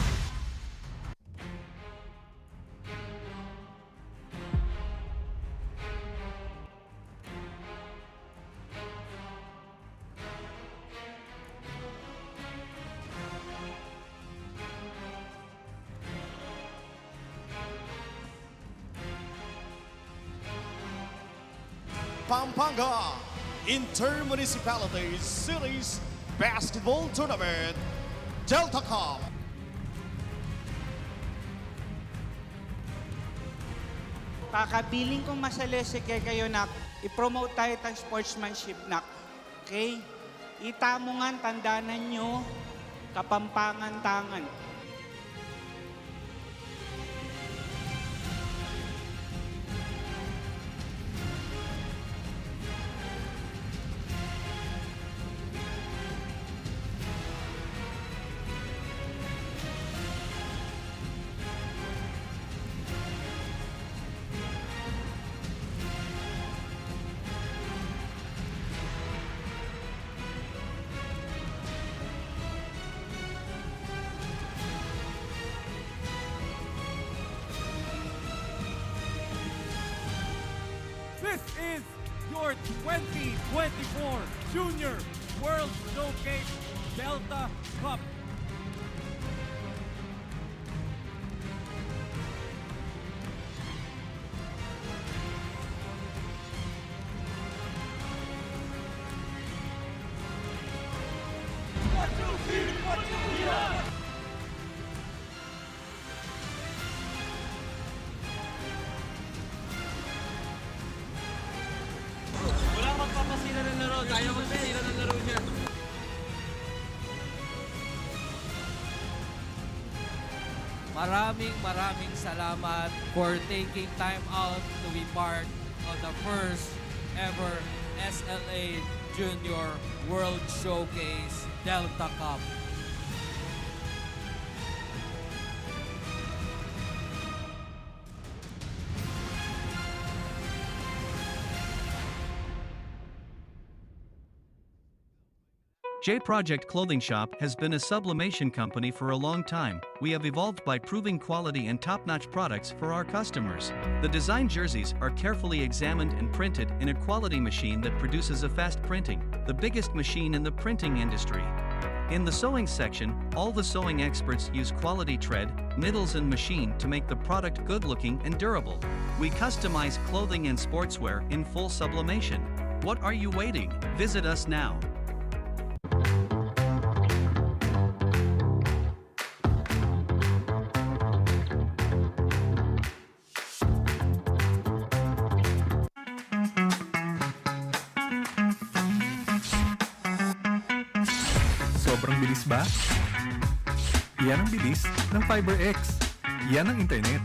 Pampanga Intermunicipality Series Basketball Tournament Delta Cup. Pakabiling kong masalesike kayo nak, i-promote tayo ng sportsmanship nak. Okay? Ita mo nga, tandanan nyo, kapampangan tangan. is your 2024 Junior World Showcase Delta Cup. Walang magpapasira ng laro. Tayo magpapasira ng laro niya. Maraming salamat for taking time out to be part of the first ever SLA Junior World Showcase Delta Cup. J Project Clothing Shop has been a sublimation company for a long time. We have evolved by proving quality and top-notch products for our customers. The design jerseys are carefully examined and printed in a quality machine that produces a fast printing, the biggest machine in the printing industry. In the sewing section, all the sewing experts use quality thread, needles and machine to make the product good-looking and durable. We customize clothing and sportswear in full sublimation. What are you waiting? Visit us now. Sobrang bilis ba? Yan ang bilis ng FiberX. Yan ang internet.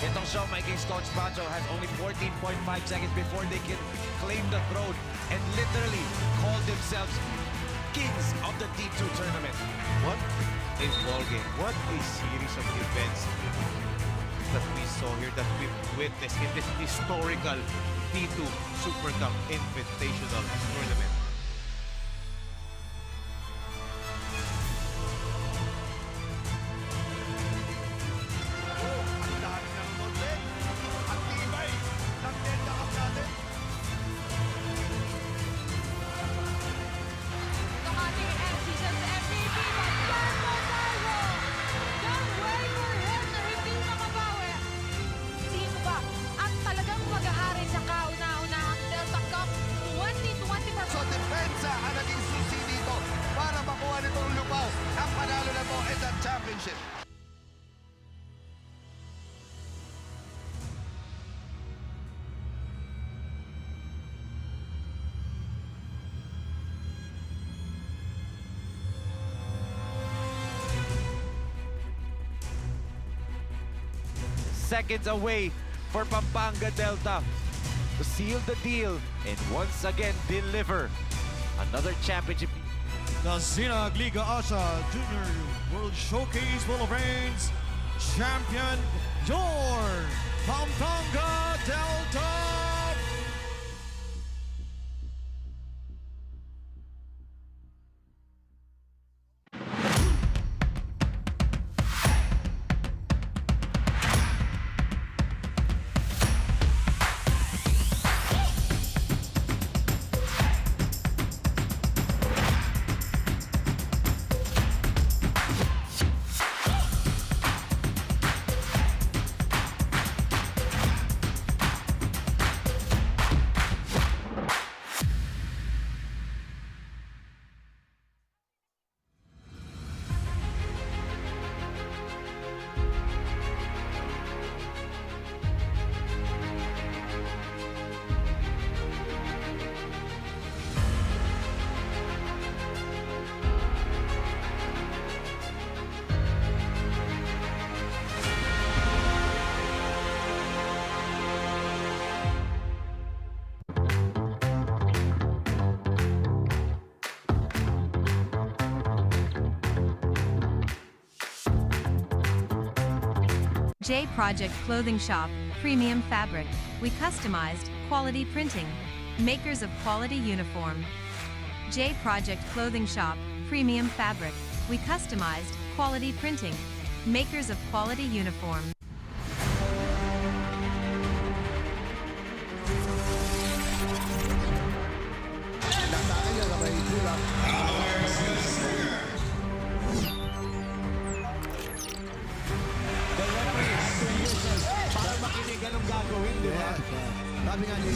Itong Showmaking's Coach Pancho has only 14.5 seconds before they can claim the throne and literally call themselves kings of the D2 tournament. What a ball game. What a series of events that we saw here, that we've witnessed in this historical D2 Super Cup Invitational Tournament. Championship. Seconds away for Pampanga Delta to seal the deal and once again deliver another championship. The Sinag Liga Asya Junior World Showcase Wall of Reigns champion, your Pampanga Delta. J Project Clothing Shop, Premium Fabric. We customized, quality printing. Makers of quality uniform. J Project Clothing Shop, Premium Fabric. We customized, quality printing. Makers of quality uniform. Para makinig anong gagawin, di ba? Sabi nga ni...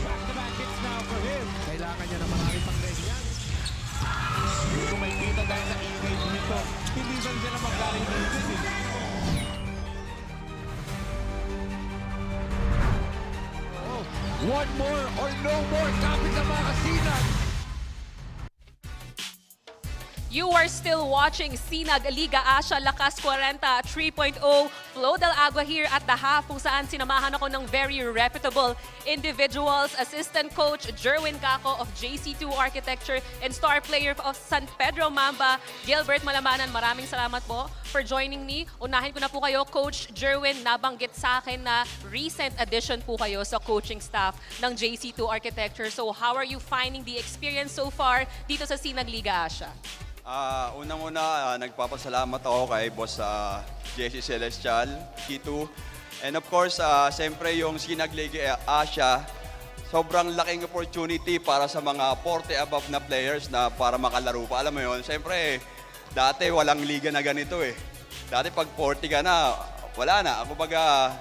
Back-to-back hits now for him. Kailangan niya na marami pang ganyan. Kung may kita dahil sa ingay nito, hindi man sila magaling dito. One more or no more. Kapit na mga kasinag. You are still watching Sinag, Liga, Asya, LakasKwarenta 3.0. Flo Del Agua here at the half kung saan sinamahan ako ng very reputable individuals. Assistant Coach Jerwin Gaco of JC2 Architecture and star player of PEDRO MAMBA, Gilbert Malamanan. Maraming salamat po for joining me. Unahin ko na po kayo, Coach Jerwin, nabanggit sa akin na recent addition po kayo sa coaching staff ng JC2 Architecture. So how are you finding the experience so far dito sa Sinag, Liga, Asya? Unang-una, nagpapasalamat ako kay Boss JC Celestial, K2. And of course, siyempre yung Sinag Liga Asya, sobrang laking opportunity para sa mga 40 above na players na para makalaro pa. Alam mo yun, siyempre, dati walang liga na ganito eh. Dati pag 40 ka na, wala na. Kumbaga,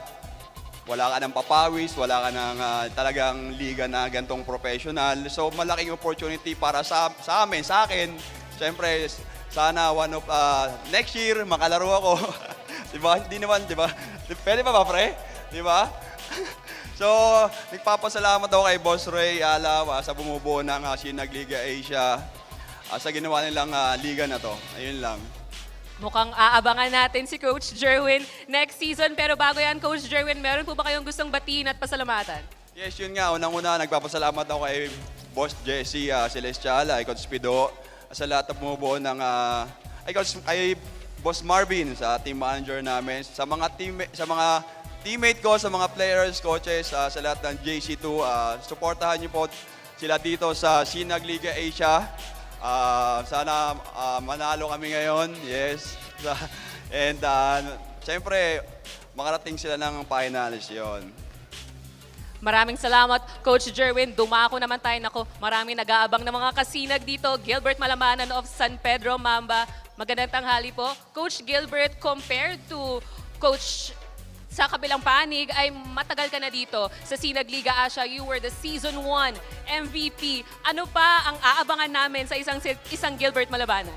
wala ka ng papawis, wala ka ng talagang liga na gantong professional. So malaking opportunity para sa amin, sa akin. Siyempre, sana one of next year makalaro ako. Diba? Hindi naman, diba? Pwede pa ba, pre? Diba? So, nagpapasalamat ako kay Boss Ray Alaw sa bumubuo ng Sinag Liga Asia sa ginawa nilang liga na to. Ayun lang. Mukhang aabangan natin si Coach Jerwin next season. Pero bago yan, Coach Jerwin, meron po ba kayong gustong batiin at pasalamatan? Yes, yun nga. Unang-una, nagpapasalamat ako kay Boss JC Celestial, kay Coach Pido, sa lahat na bumubuo ng kay Boss Marvin sa team manager namin, sa mga teammate ko, sa mga players, coaches, sa lahat ng JC2, suportahan niyo po sila dito sa Sinag Liga Asia. Sana manalo kami ngayon. Yes. And siyempre makarating sila ng finals 'yon. Maraming salamat, Coach Jerwin. Dumako naman tayo. Nako, maraming nag-aabang na mga kasinag dito. Gilbert Malamanan of PEDRO MAMBA. Magandang tanghali po. Coach Gilbert, compared to Coach sa kabilang panig, ay matagal ka na dito sa Sinag Liga Asya. You were the Season 1 MVP. Ano pa ang aabangan namin sa isang Gilbert Malamanan?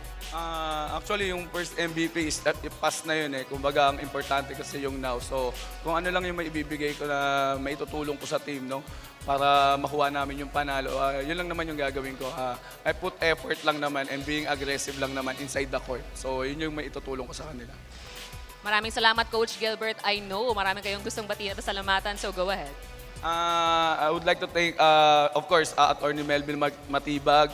Actually, yung first MVP is that pass na yun eh. Kumbaga, ang importante kasi yung now. So, kung ano lang yung maibibigay ko na maitutulong ko sa team, no? Para makuha namin yung panalo, yun lang naman yung gagawin ko. I put effort lang naman and being aggressive lang naman inside the court. So, yun yung maitutulong ko sa kanila. Maraming salamat, Coach Gilbert. I know maraming kayong gustong batiin at pasalamatan, so go ahead. I would like to thank, of course, Attorney Melvin Matibag,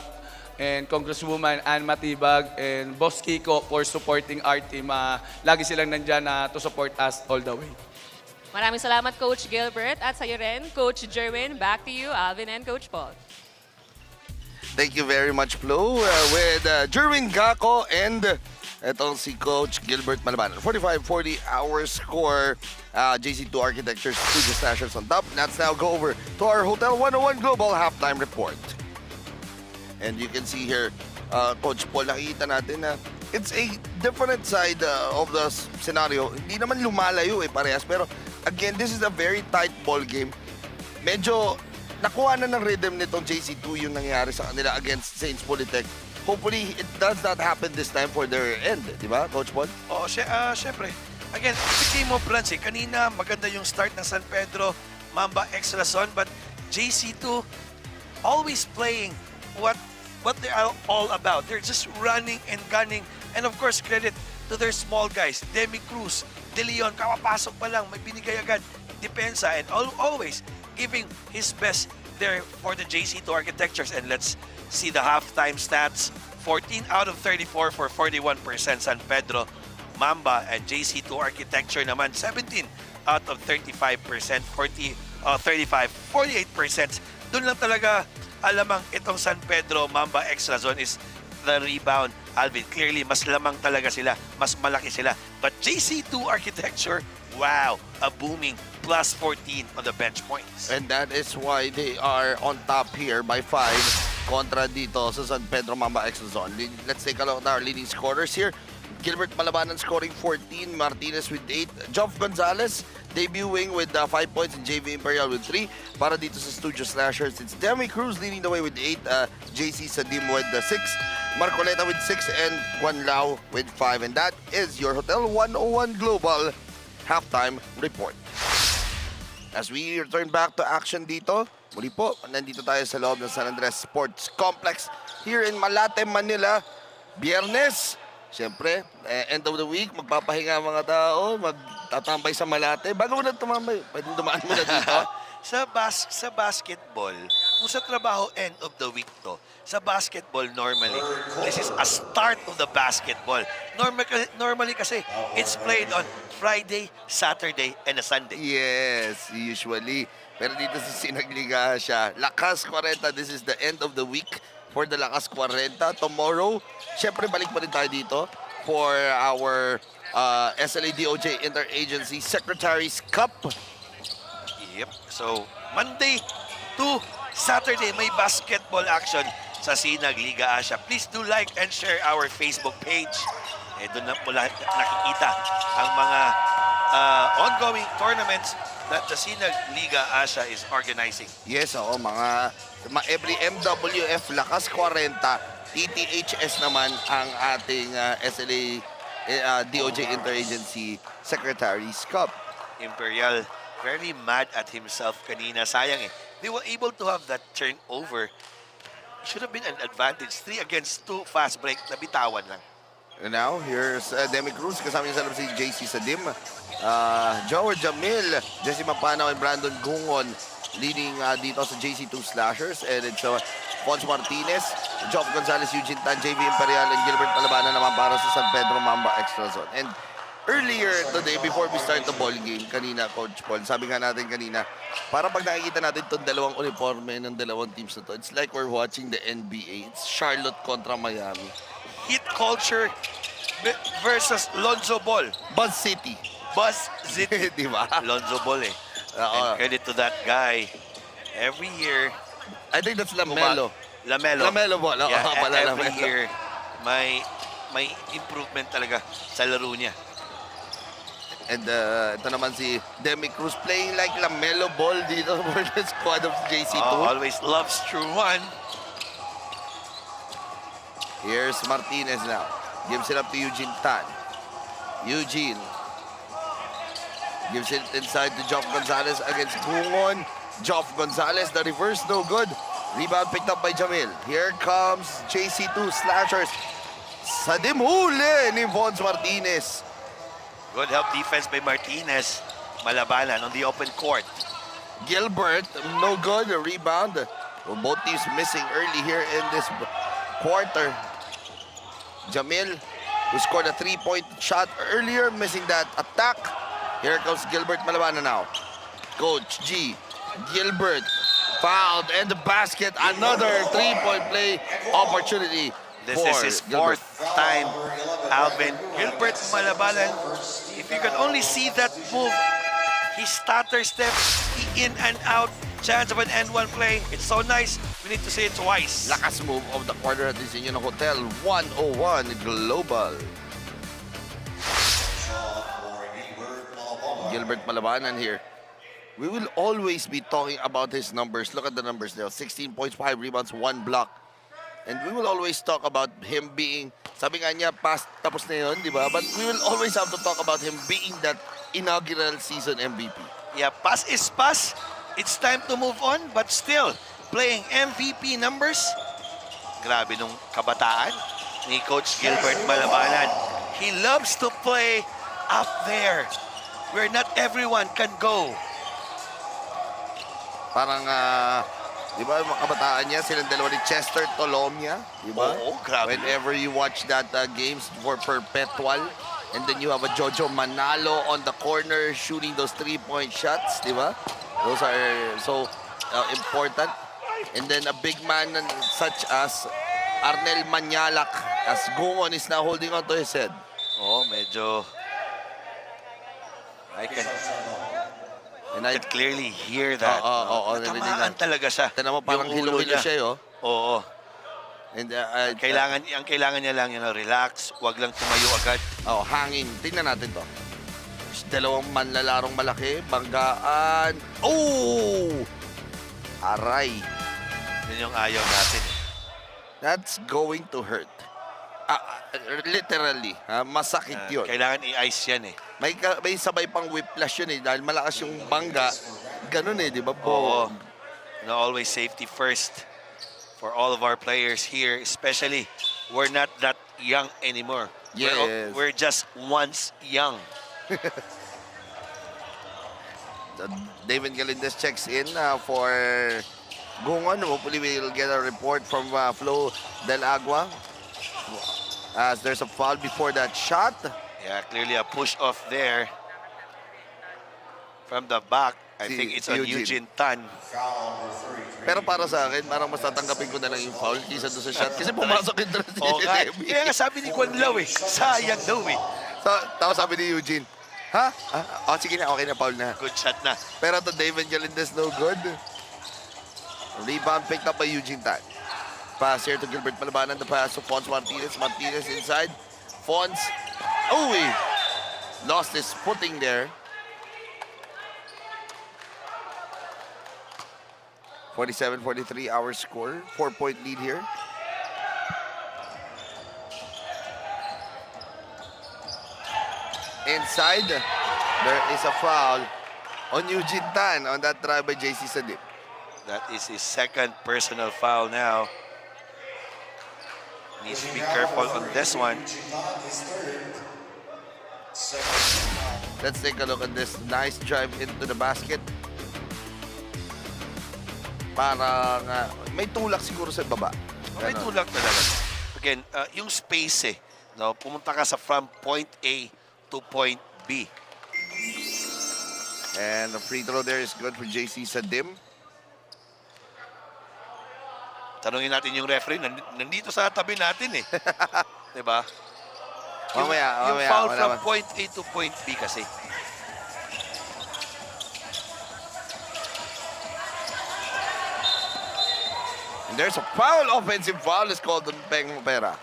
and Congresswoman Ann Matibag, and Boss Kiko for supporting our team. Lagi silang nandyan to support us all the way. Maraming salamat, Coach Gilbert. At sa'yo rin, Coach Jerwin. Back to you, Alvin and Coach Paul. Thank you very much, Flo. With Jerwin Gaco and itong si Coach Gilbert Malamanan. 45-40 our score. JC2 Architecture Studio Stashes on top. Let's now go over to our Hotel 101 Global Halftime Report. And you can see here, Coach Paul, nakikita natin na it's a different side of the scenario. Hindi naman lumalayo parehas. Pero again, this is a very tight ball game. Medyo nakuha na ng rhythm nitong JC2 yung nangyari sa kanila against Saints Polytech. Hopefully, it does not happen this time for their end. Di ba, Coach Paul? Oo, syempre. Again, it's a game of runs eh. Kanina, maganda yung start ng San Pedro, Mamba, X Razon, but JC2 always playing what they are all about. They're just running and gunning. And of course, credit to their small guys. Demi Cruz, De Leon, kakapasok pa lang, may binigay agad. Depensa and always giving his best there for the JC2 Architectures. And let's see the halftime stats 14 out of 34 for 41% San Pedro Mamba, and JC2 Architecture naman 17 out of 35%, 35, 48%. Doon lang talaga alamang itong San Pedro Mamba X Razon is the rebound. Alvin, clearly mas lamang talaga sila, mas malaki sila. But JC2 Architecture, wow, a booming plus 14 on the bench points. And that is why they are on top here by 5 kontra dito sa San Pedro Mamba X Zone. Let's take a look at our leading scorers here. Gilbert Malabanan scoring 14, Martinez with 8, Joff Gonzalez debuting with 5 points, and JV Imperial with 3. Para dito sa Studio Slashers, it's Demi Cruz leading the way with 8, JC Sadim with 6, Marcoleta with 6, and Juan Lau with 5. And that is your Hotel 101 Global halftime report. As we return back to action dito, muli po, nandito tayo sa loob ng San Andres Sports Complex here in Malate, Manila. Biyernes, siyempre, end of the week, magpapahinga mga tao, magtatambay sa Malate. Bago mo na tumambay, pwedeng dumaan mo na dito. sa basketball, kung sa trabaho end of the week to, sa basketball normally, this is a start of the basketball. Normally kasi, it's played on Friday, Saturday, and a Sunday. Yes, usually. Pero dito sa Sinag Liga Asya, LakasKwarenta, this is the end of the week for the LakasKwarenta. Tomorrow, syempre balik pa rin tayo dito for our SLA DOJ Interagency Secretaries Cup. Yep. So, Monday to Saturday, may basketball action sa Sinag Liga Asya. Please do like and share our Facebook page. Doon na mula nakikita ang mga ongoing tournaments that the Sinag Liga Asya is organizing. Yes, oo, mga every MWF LakasKwarenta, TTHS naman ang ating SLA DOJ Interagency Secretaries Cup. Imperial, very mad at himself kanina. Sayang eh. They were able to have that turnover. Should have been an advantage. 3 against 2 fast break. Nabitawan lang. And now, here's Demi Cruz. Kasama niya sa loob si JC Sadim. Jower Jamil, Jesse Mapanaw, and Brandon Gungon leading dito sa JC2 Slashers. And it's Pons Martinez, Joff Gonzalez, Eugene Tan, JV Imperial, and Gilbert Malabanan naman para sa San Pedro Mamba Extra Zone. And earlier today, before we start the ball game, kanina, Coach Paul, sabi nga natin kanina, para pag nakikita natin itong dalawang uniforme ng dalawang teams na to, it's like we're watching the NBA. It's Charlotte kontra Miami. Heat culture versus Lonzo Ball. Buzz City. Buzz City. Diba? Lonzo Ball eh. And credit to that guy. Every year, I think that's Lamelo. Lamelo Ball. Yeah, every year, may improvement talaga sa laro niya. And ito naman si Demi Cruz playing like Lamelo Ball dito for the squad of JC2. Always loves true one. Here's Martinez now. Gives it up to Eugene Tan. Eugene gives it inside to Joff Gonzalez against Bungon. Joff Gonzalez, the reverse, no good. Rebound picked up by Jamil. Here comes JC2 Slashers. Sadim huli ni Vons Martinez. Good help defense by Martinez. Malabanan on the open court. Gilbert, no good. Rebound. Well, both teams missing early here in this quarter. Jamil, who scored a 3-point shot earlier, missing that attack. Here comes Gilbert Malabanan now. Coach G. Gilbert fouled and the basket. Another 3-point play opportunity. This is his fourth time. Alvin Gilbert Malabanan. If you can only see that move, he stutter step, he in and out, chance of an N1 play. It's so nice. We need to say it twice. Lakas move of the quarter at this Union Hotel 101 Global. Gilbert Malabanan here. We will always be talking about his numbers. Look at the numbers there. 16 points, 5 rebounds, 1 block. And we will always talk about him being, sabi nga niya, past, tapos na yun, di ba? But we will always have to talk about him being that inaugural season MVP. Yeah, pass is pass. It's time to move on, but still, playing MVP numbers. Grabe nung kabataan ni Coach Gilbert Malabanan. He loves to play up there, where not everyone can go. Parang Di ba, mga kabataan niya, silang dalawa ni Chester Tolomia. Di ba? Oo, grabe. Whenever you watch that games for perpetual, and then you have a Jojo Manalo on the corner shooting those 3-point shots, di ba? Those are so important. And then a big man such as Arnel Manyalak, as Gungon is now holding on to his head. Oh, medyo... I can clearly hear that. Tamaan talaga siya. Tignan mo, parang Yung ulo hilo-hilo niya. siya, oh. Oo. And, ang kailangan niya lang, relax, wag lang tumayo agad. Oh, hangin. Tingnan natin to. Dalawang manlalarong malaki, banggaan. Oh! Aray. Yun yung ayaw natin. That's going to hurt. Literally, masakit yun. Kailangan i-ice yan eh. May sabay pang whiplash yun eh, dahil malakas yung bangga. Ganun eh, di ba? Oo. Always safety first for all of our players here, especially we're not that young anymore. Yes. We're just once young. David Galindez checks in for Gungon. Hopefully we'll get a report from Flo Del Agua. As there's a foul before that shot. Yeah, clearly a push off there. From the back, I think it's on Eugene Tan. Pero para sa akin, parang mas tatanggapin ko na lang yung foul kisa doon sa shot. Kasi pumasok yung Demi. Kaya nga sabi ni Kwan Lau eh, sayang daw eh. Tapos sabi ni Eugene, ha? Sige na, okay na, foul na. Good shot na. Pero to David Galindez, no good. Rebound picked up by Eugene Tan. Pass here to Gilbert Malabanan. The pass to Fons Martinez. Martinez inside. Fons. Oh, he lost his footing there. 47-43 our score. 4-point lead here. Inside, there is a foul on Eugene Tan on that try by JC2. That is his second personal foul now. Needs to be careful on this one. Let's take a look at this nice drive into the basket. Parang may tulak siguro sa baba. May tulak talaga. Again, yung space eh. No, pumunta ka sa from point A to point B. And the free throw there is good for JC Sadim. Tanungin natin yung referee, nandito sa tabi natin eh. Diba? Mamaya, yung foul from point A to point B kasi. And there's a foul, offensive foul is called on Peng Mopera.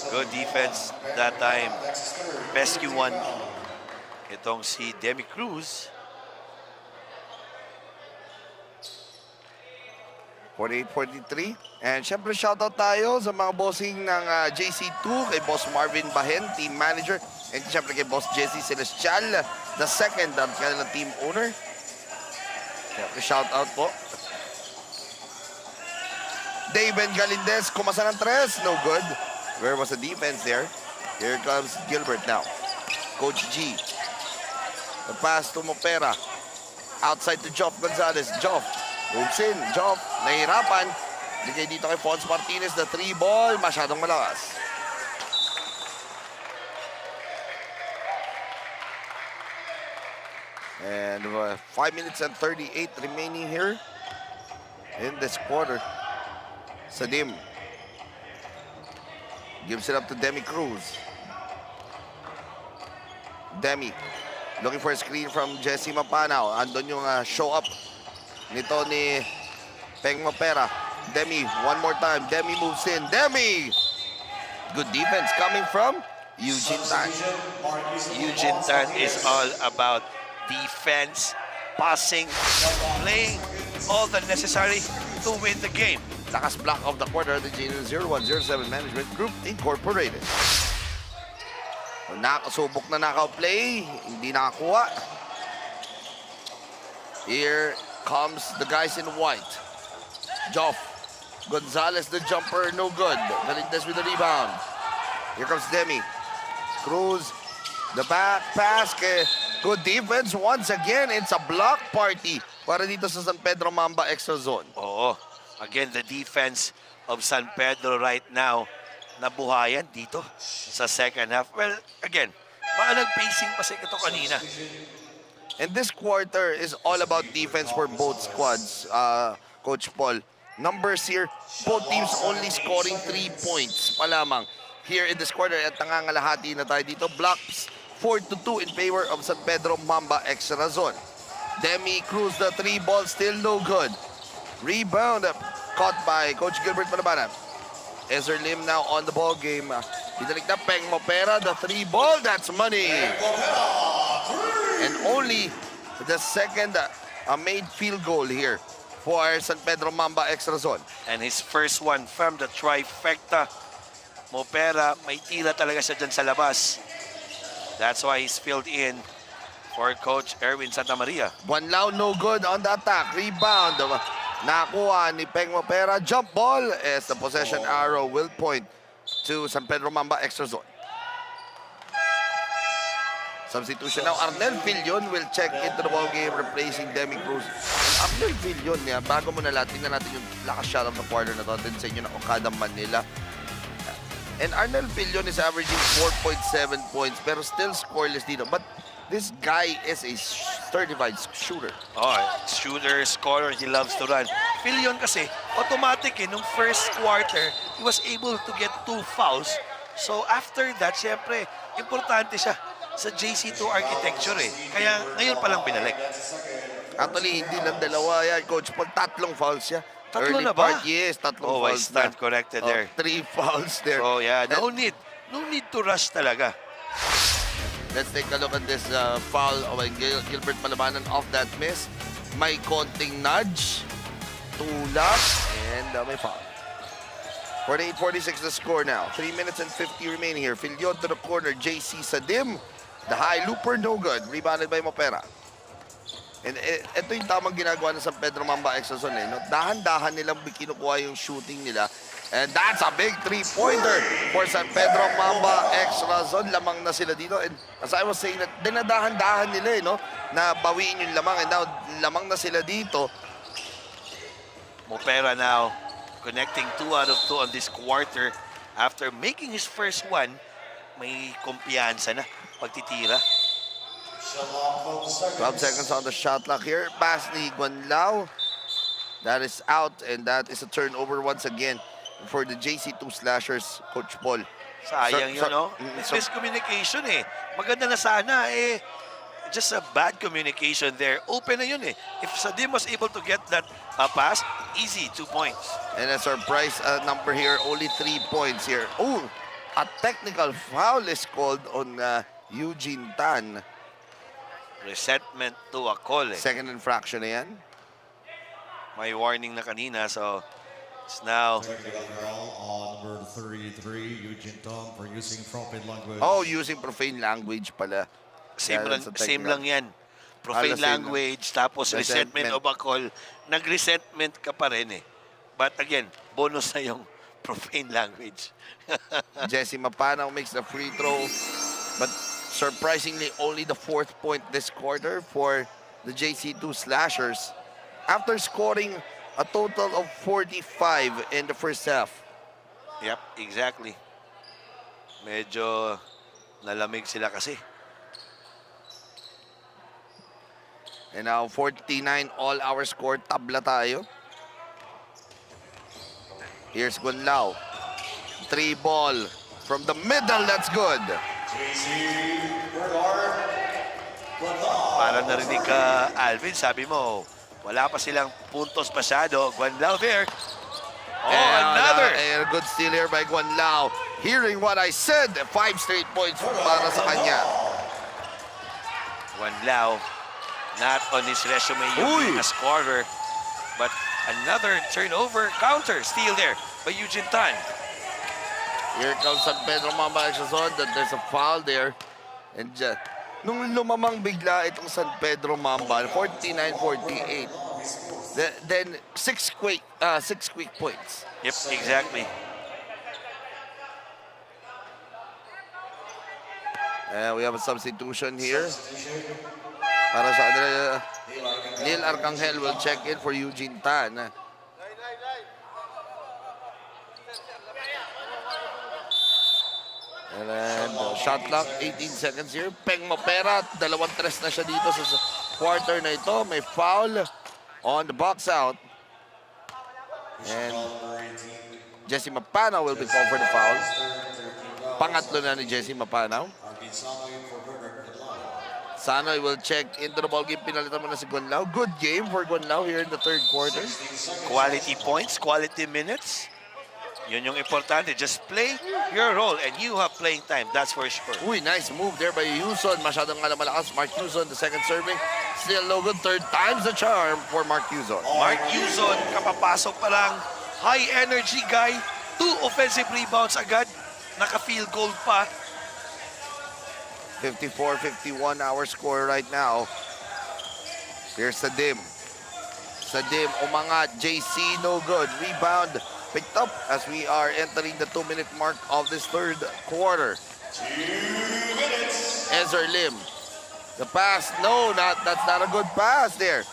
Good defense that time. Rescue one. Itong si Demi Cruz. 48-43. And syempre shoutout tayo sa mga bossing ng JC2, kay Boss Marvin Bahen, team manager, and syempre kay Boss Jesse Celestial, the second kanilang team owner. Syempre shoutout po. David Galindez, kumasa ng tres, no good. Where was the defense there? Here comes Gilbert now. Coach G. The pass to Mopera. Outside to Joff Gonzalez. Joff moves in. Joff, nahihirapan. Bigay dito kay Fons Martinez. The 3 ball, masyadong malakas. And 5 minutes and 38 remaining here in this quarter. Sadim gives it up to Demi Cruz. Demi looking for a screen from Jesse Mapanaw. Andun yung show up nito ni Peng Mopera. Demi, one more time. Demi moves in. Demi! Good defense coming from Eugene Tan. Eugene Tan is all about defense, passing, playing all the necessary to win the game. Lakas block of the quarter, the G0107 Management Group Incorporated. Nakasubok na knockout play, hindi nakakuha. Here comes the guys in white. Joff Gonzalez, the jumper, no good. Galindez with the rebound. Here comes Demi. Cruz, the back pass. Good defense once again. It's a block party para dito sa San Pedro Mamba extra zone. Oo. Again, the defense of San Pedro right now, nabuhayan dito sa second half. Well, again, baka nag-pacing pa sa ito kanina. And this quarter is all about defense for both squads, Coach Paul. Numbers here, both teams only scoring 3 points pa lamang here in this quarter. At nangangalahati na tayo dito. Blocks 4-2 in favor of San Pedro Mamba extra zone. Demi Cruz, the 3 ball, still no good. Rebound caught by Coach Gilbert Malabanan. Ezer Lim now on the ball game. Binalik na Peng Mopera, the 3 ball, that's money. And only the second made field goal here for San Pedro Mamba extra zone. And his first one from the trifecta. Mopera, may tira talaga siya dyan sa labas. That's why he's filled in for Coach Erwin Santa Maria. Buanlao no good on the attack. Rebound. Nakuha ni Peng Mopera. Jump ball as the possession arrow will point to San Pedro Mamba extra zone. Substitution now. Arnel Villon will check into the ball game replacing Demi Cruz. Arnel Villon, bago mo na lahat, tingnan natin yung lakas shot of the quarter na to. Atin sa inyo na Okada Manila. And Arnel Villon is averaging 4.7 points pero still scoreless dito. But this guy is a certified shooter. Oh, shooter, scorer, he loves to run. Villon kasi, automatic nung first quarter, he was able to get 2 fouls. So after that, syempre, importante siya sa JC2 architecture Kaya ngayon pa lang binalik. Actually, hindi lang dalawa yan, Coach Paul. 3 fouls siya. Tatlo Early na ba? Part, yes, 3 Oh, I fouls stand na. corrected there. 3 fouls there. Oh yeah, no need to rush talaga. Let's take a look at this foul of Gilbert Malabanan off that miss. May konting nudge. Tulak. And may foul. 48-46 the score now. 3 minutes and 50 remaining here. Filyon to the corner. JC Sadim. The high looper, no good. Rebounded by Mopera. And ito yung tamang ginagawa ng San Pedro Mamba extra zone. No? Dahan-dahan nilang kinukuha yung shooting nila. And that's a big 3-pointer for San Pedro Mamba extra zone. Lamang na sila dito. And as I was saying, dinadahan-dahan nila no? Na bawiin yung lamang. And now, lamang na sila dito. Mopera now connecting 2 out of 2 on this quarter. After making his first one, may kumpiyansa na pagtitira. 12 seconds on the shot clock here. Pass ni Guanlao. That is out and that is a turnover once again for the JC2 slashers, Coach Paul. Sayang yun, no? It's miscommunication Maganda na sana just a bad communication there. Open na yun If Sadim was able to get that pass, easy 2 points. And a surprise number here, only 3 points here. Oh, a technical foul is called on Eugene Tan. Resetment to a call Second infraction na yan. May warning na kanina, so it's now. On number 33, Eugene Tan for using profane language. Oh, using profane language pala. Same lang yan. Profane language, tapos resentment of a call. Nag-resentment ka pa rin But again, bonus na yung profane language. Jesse Mapanaw makes the free throw. But surprisingly, only the 4th point this quarter for the JC2 slashers. After scoring a total of 45 in the first half. Yep, exactly. Medyo nalamig sila kasi. And now 49 all our score. Tabla tayo. Here's Guanlao. 3 ball from the middle. That's good. Parang narinig ka, Alvin, sabi mo, wala pa silang puntos masyado. Guanlao there. And another. A good steal here by Guanlao. Hearing what I said, 5 straight points para sa kanya. Guanlao, not on his resume yung a scorer, but another turnover counter steal there by Eugene Tan. Here comes San Pedro Mamba extra zone. There's a foul there. And nung lumamang bigla itong San Pedro Mamba, 49-48. Then 6 quick points. Yep, exactly. We have a substitution here. Para sa Neil Arcangel will check in for Eugene Tan. And then, shot clock, 18 seconds here. Peng Mopera, 2-3 na siya dito sa quarter na ito. May foul on the box out. And Jesse Mapanaw will be called for the foul. Pangatlo na ni Jesse Mapanaw. Sanoy will check into the ballgame. Pinalitan mo na si Gunlao. Good game for Gunlao here in the third quarter. Quality points, quality minutes. Yun yung importante. Just play your role and you have playing time. That's for sure. Uy, nice move there by Yuson. Masyadong malakas. Mark Yuson, the second serving. Still no good. Third time's the charm for Mark Yuson. Mark Yuson, kapapasok pa lang. High energy guy. 2 offensive rebounds agad. Naka-field goal pa. 54-51 our score right now. Here's Sadim. Sadim umangat. JC no good. Rebound picked up as we are entering the 2-minute mark of this third quarter. 2 minutes. Ezer Lim. The pass, no, that's not a good pass there.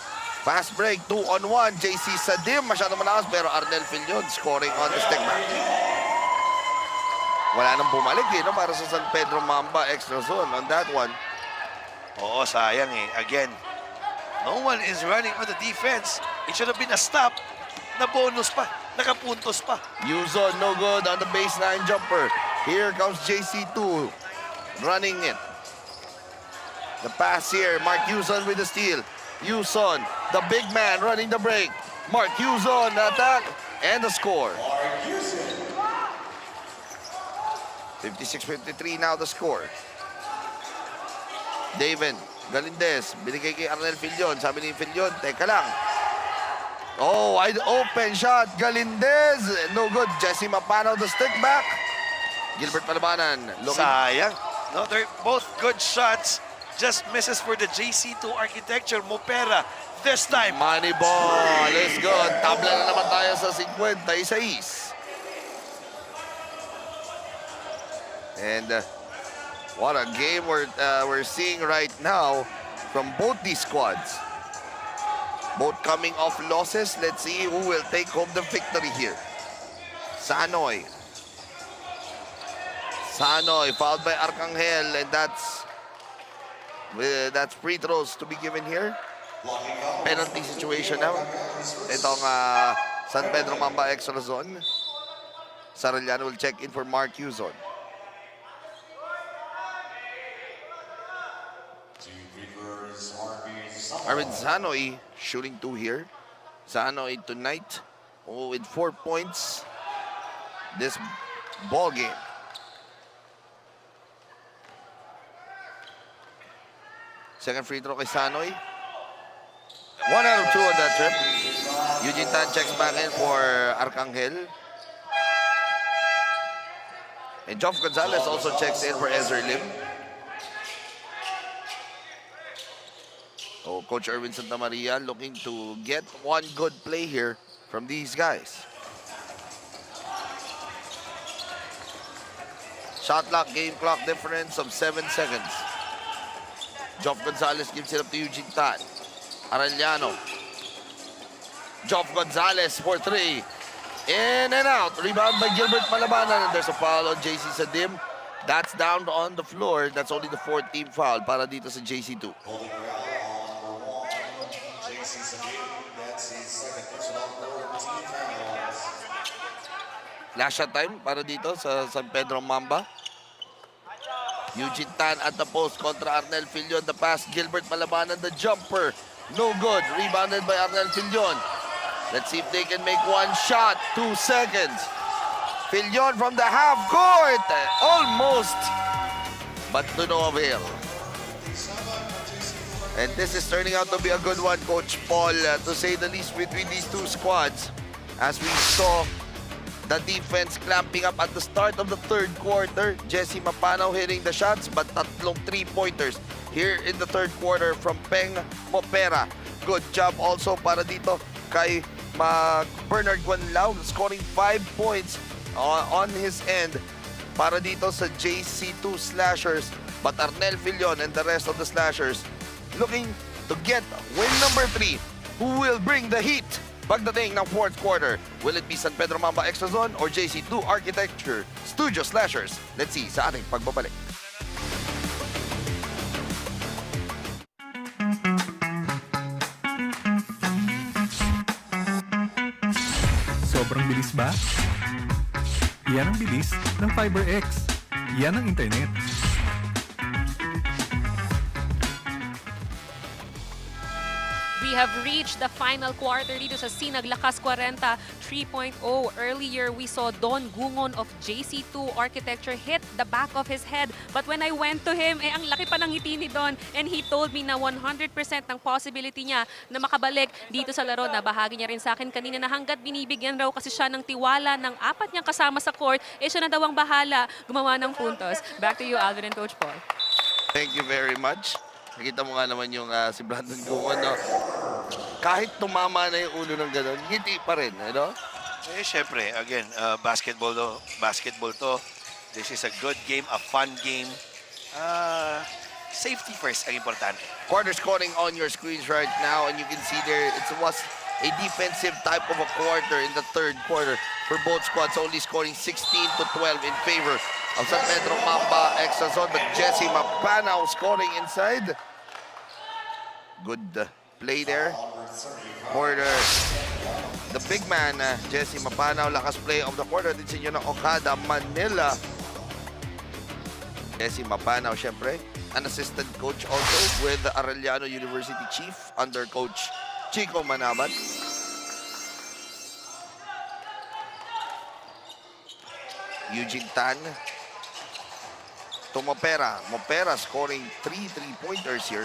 Fast break, 2-on-1. JC Sadim, masyado malakas, pero Arnel Filion scoring on the stick back. Wala nang bumalik no, para sa San Pedro Mamba extra zone on that one. Oo, sayang eh. Again, no one is running on the defense. It should have been a stop. Na bonus pa. Nakapuntos pa. Yuzon, no good on the baseline jumper. Here comes JC2 running it. The pass here, Mark Yuzon with the steal. Yuzon, the big man running the break. Mark Yuzon, attack, and the score. 56-53 now the score. David Galindez, binigay kay Arnel Filion. Sabi ni Filion, teka lang. Oh, wide open shot. Galindez. No good. Jesse Mapanaw, the stick back. Gilbert Palabanan. Sayang. No, they're both good shots. Just misses for the JC2 architecture. Mopera this time. Money ball. Let's go. Tabla na naman tayo sa 56. And what a game we're seeing right now from both these squads. Both coming off losses. Let's see who will take home the victory here. Sanoy. Sanoy fouled by Arcangel, and that's free throws to be given here. Penalty situation now. Itong San Pedro Mamba extra zone. Saraliano will check in for Mark Yuzon. Arvin Sanoy shooting 2 here. Sanoy tonight with 4 points this ball game. Second free throw kay Sanoy. 1 out of 2 on that trip. Eugene Tan checks back in for Arcangel. And Joff Gonzalez also checks in for Ezer Lim. So Coach Erwin Santamaria looking to get one good play here from these guys. Shot clock, game clock difference of 7 seconds. Joff Gonzalez gives it up to Eugene Tan. Arellano. Joff Gonzalez for 3. In and out. Rebound by Gilbert Malabanan. And there's a foul on JC Sadim. That's down on the floor. That's only the 4th team foul para dito sa JC2. Last shot time para dito sa San Pedro Mamba. Eugene Tan at the post kontra Arnel Filion. The pass, Gilbert Malabanan, the jumper. No good. Rebounded by Arnel Filion. Let's see if they can make one shot. 2 seconds. Filion from the half court. Almost. But to no avail. And this is turning out to be a good one, Coach Paul, to say the least, between these two squads. As we saw the defense clamping up at the start of the third quarter. Jesse Mapanaw hitting the shots, but tatlong 3-pointers here in the third quarter from Peng Mopera. Good job also para dito kay Bernard Guanlao, scoring 5 points on his end para dito sa JC2 Slashers. But Arnel Filion and the rest of the Slashers looking to get win number 3. Who will bring the heat pagdating ng fourth quarter? Will it be San Pedro Mamba Extra Zone or JC2 Architecture Studio Slashers? Let's see sa ating pagbabalik. Sobrang bilis ba? Yan ang bilis ng FiberX. Yan ang internet. We have reached the final quarter dito sa SinagLakasKwarenta 3.0. Earlier, we saw Don Gungon of JC2 Architecture hit the back of his head. But when I went to him, ang laki pa ng ngiti ni Don. And he told me na 100% ng possibility niya na makabalik dito sa laro. Na bahagi niya rin sa akin kanina na hanggat binibigyan raw kasi siya ng tiwala ng 4 niyang kasama sa court, siya na daw ang bahala gumawa ng puntos. Back to you, Alvin and Coach Paul. Thank you very much. Nakita mo nga naman yung si Brandon Gungon, no? Kahit tumama na yung ulo ng gano'n, ngiti pa rin, ano? Eh, syempre, again, basketball to. This is a good game, a fun game. Safety first ang importante. Quarter scoring on your screens right now, and you can see there it was a defensive type of a quarter in the third quarter for both squads, only scoring 16-12 in favor of San Pedro Mamba Extra Zone, but Jesse Mapanaw scoring inside. Good play there for the big man, Jesse Mapanaw. Lakas play of the quarter din sa inyo ng Okada, Manila. Jesse Mapanaw, syempre, an assistant coach also with the Arellano University Chief under Coach Chico Manabat. Eugene Tan to Mopera. Mopera scoring 3 3-pointers here.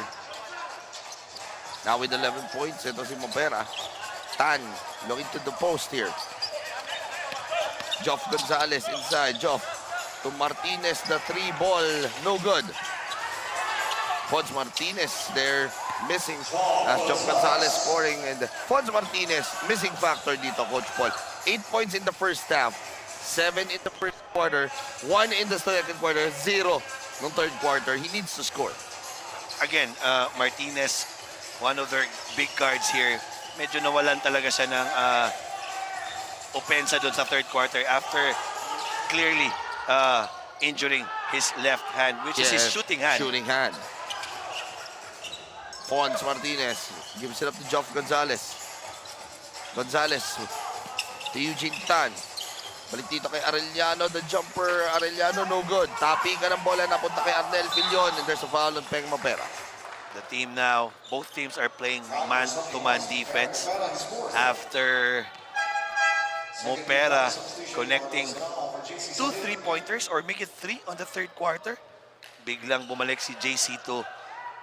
Now with 11 points, ito si Mopera. Tan looking to the post here. Joff Gonzalez inside. Joff to Martinez, the 3 ball, no good. Fons Martinez there missing as Joff Gonzalez scoring, and Fons Martinez missing factor dito, Coach Paul. 8 points in the first half, 7 in the first quarter, 1 in the second quarter, 0 no third quarter. He needs to score. Again, Martinez, one of their big guards here, medyo nawalan talaga siya ng opensa doon sa third quarter after clearly injuring his left hand, which is his shooting hand. Shooting hand. Fons Martinez gives it up to Joff Gonzalez. Gonzalez to Eugene Tan. Balik dito kay Arellano, the jumper. Arellano, no good. Tapi ka ng bola, napunta kay Arnel Filion, and there's a foul on Peng Mapera. The team now, both teams are playing man-to-man defense after Mopera connecting 2 3-pointers or make it 3 on the third quarter. Biglang bumalik si JC2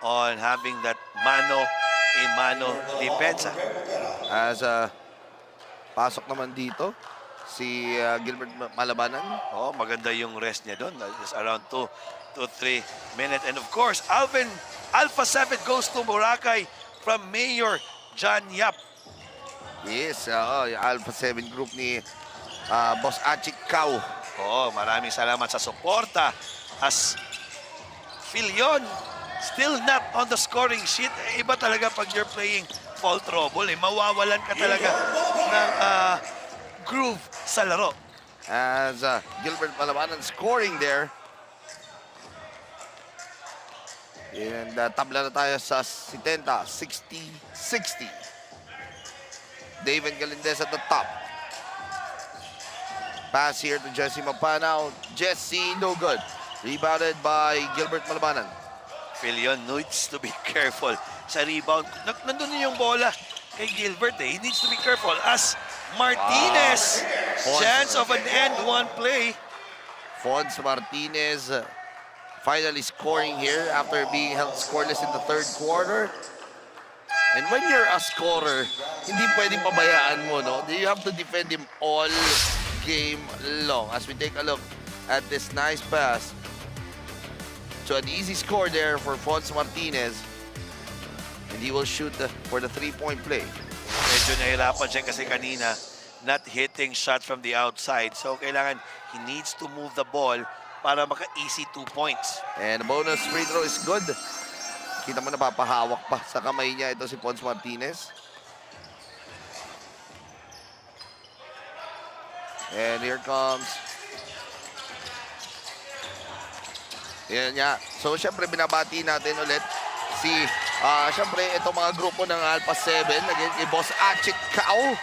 on having that mano-a-mano depensa. As pasok naman dito si Gilbert Malabanan. Oh, maganda yung rest niya doon. Just around 2 to 3 minutes. And of course, Alpha 7 goes to Boracay from Mayor John Yap. Yes, yung Alpha 7 group ni Boss Achik Cao. Oh, maraming salamat sa suporta. As Filion still not on the scoring sheet. Iba talaga pag you're playing fall trouble. Mawawalan ka talaga ng groove sa laro. As Gilbert Malabanan scoring there. And tabla na tayo sa 70, 60-60. David Galindez at the top. Pass here to Jesse Mapanaw. Jesse, no good. Rebounded by Gilbert Malabanan. Filion needs to be careful sa rebound. Nandun yung bola kay Gilbert. He needs to be careful as Martinez. Chance of an end one play. Fons Martinez finally scoring here after being held scoreless in the third quarter. And when you're a scorer, hindi pwedeng pabayaan mo, no? You have to defend him all game long. As we take a look at this nice pass. So an easy score there for Fons Martinez. And he will shoot for the 3-point play. Medyo nahirapan siya kasi kanina not hitting shots from the outside. So kailangan he needs to move the ball para maka-easy 2 points. And the bonus free throw is good. Kita mo napapahawak pa sa kamay niya ito si Pons Martinez. And here comes. Yan niya. So, syempre, binabati natin ulit si, syempre, itong mga grupo ng Alpha 7. Again, kay Boss Achit Kao.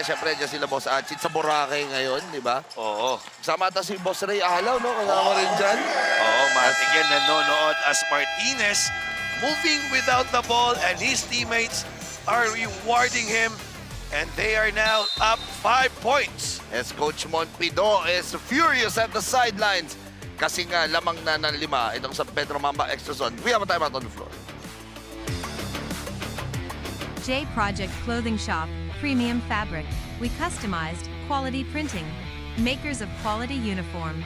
Syempre, dyan sila Boss Achit sa Boracay ngayon, di ba? Oo. Kasama ata si Boss Ray Alaw, no? Kasama rin dyan. Oo, matigyan nanonood as Martinez moving without the ball and his teammates are rewarding him. And they are now up 5 points. As Coach Monpido is furious at the sidelines. Kasi nga, lamang na ng 5 itong sa Pedro Mamba Extra Zone. We have a timeout on the floor. J Project Clothing Shop, Premium Fabric. We customized, quality printing. Makers of quality uniform.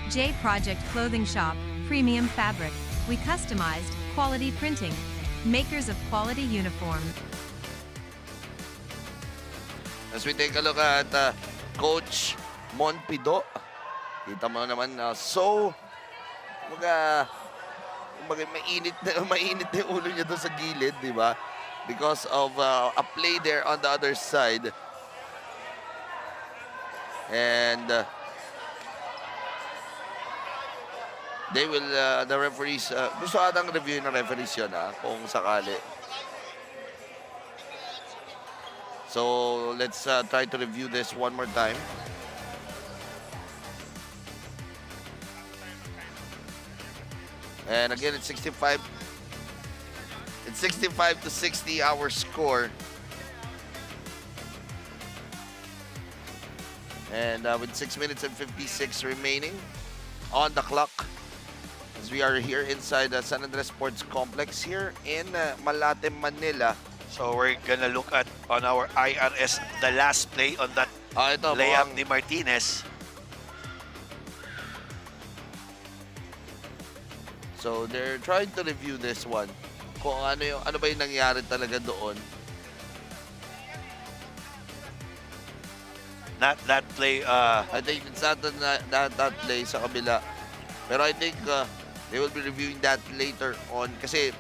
J Project Clothing Shop, Premium Fabric. We customized, quality printing. Makers of quality uniform. As we take a look at Coach Monpido, kita mo naman mainit na yung ulo niya doon sa gilid, di ba? Because of a play there on the other side. And they will, the referees, gusto atang review ng referees yun, kung sakali. So let's try to review this one more time. And again, it's 65. It's 65 to 60 our score. And with 6 minutes and 56 remaining on the clock, as we are here inside the San Andres Sports Complex here in Malate, Manila. So we're gonna look at on our IRS the last play on that layup ni Martinez. So they're trying to review this one. Kung ano ba yung nangyari talaga doon. Not that play. I think it's not that play sa kabila. Pero I think they will be reviewing that later on kasi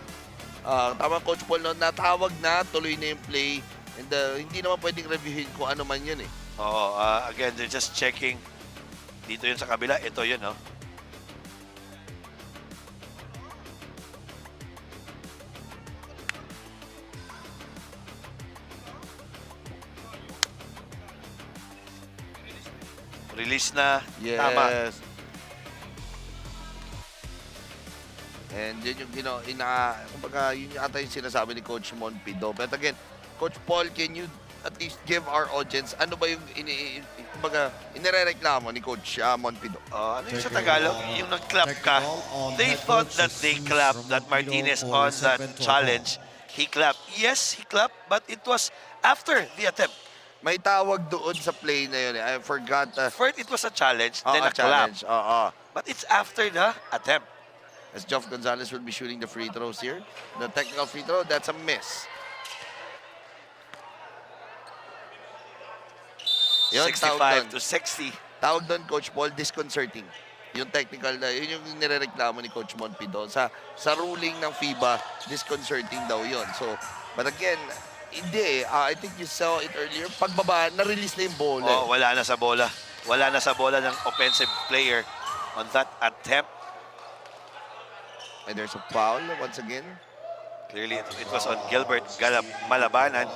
tama Coach Paul, no, natawag na, tuloy na yung play. And hindi naman pwedeng reviewin kung ano man yun eh. Oo, again, they're just checking. Dito yun sa kabila, ito yun, no? Release na, yes. Tama. And yun yung kumbaga yun ata yung sinasabi ni Coach Monpido. But again, Coach Paul, can you at least give our audience ano ba yung inirereklamo ni Coach Monpido? Ano yung sa Tagalog? Yung nag-clap ka. They thought that they clapped that Martinez on that challenge. He clapped. Yes, he clapped, but it was after the attempt. May tawag doon sa play na yun. I forgot. First, it was a challenge, then a challenge. clap. But it's after the attempt. As Geoff Gonzalez will be shooting the free throws here. The technical free throw, that's a miss. 65 to 60. Tawag doon, Coach Paul, disconcerting. Yung technical, yun yung nirereklamo ni Coach Monpido. Sa ruling ng FIBA, disconcerting daw yun. So, but again, hindi I think you saw it earlier. Pagbaba, na-release na yung bola. Oh, wala na sa bola. Wala na sa bola ng offensive player on that attempt. And there's a foul once again. Clearly, it was on Gilbert Malabanan.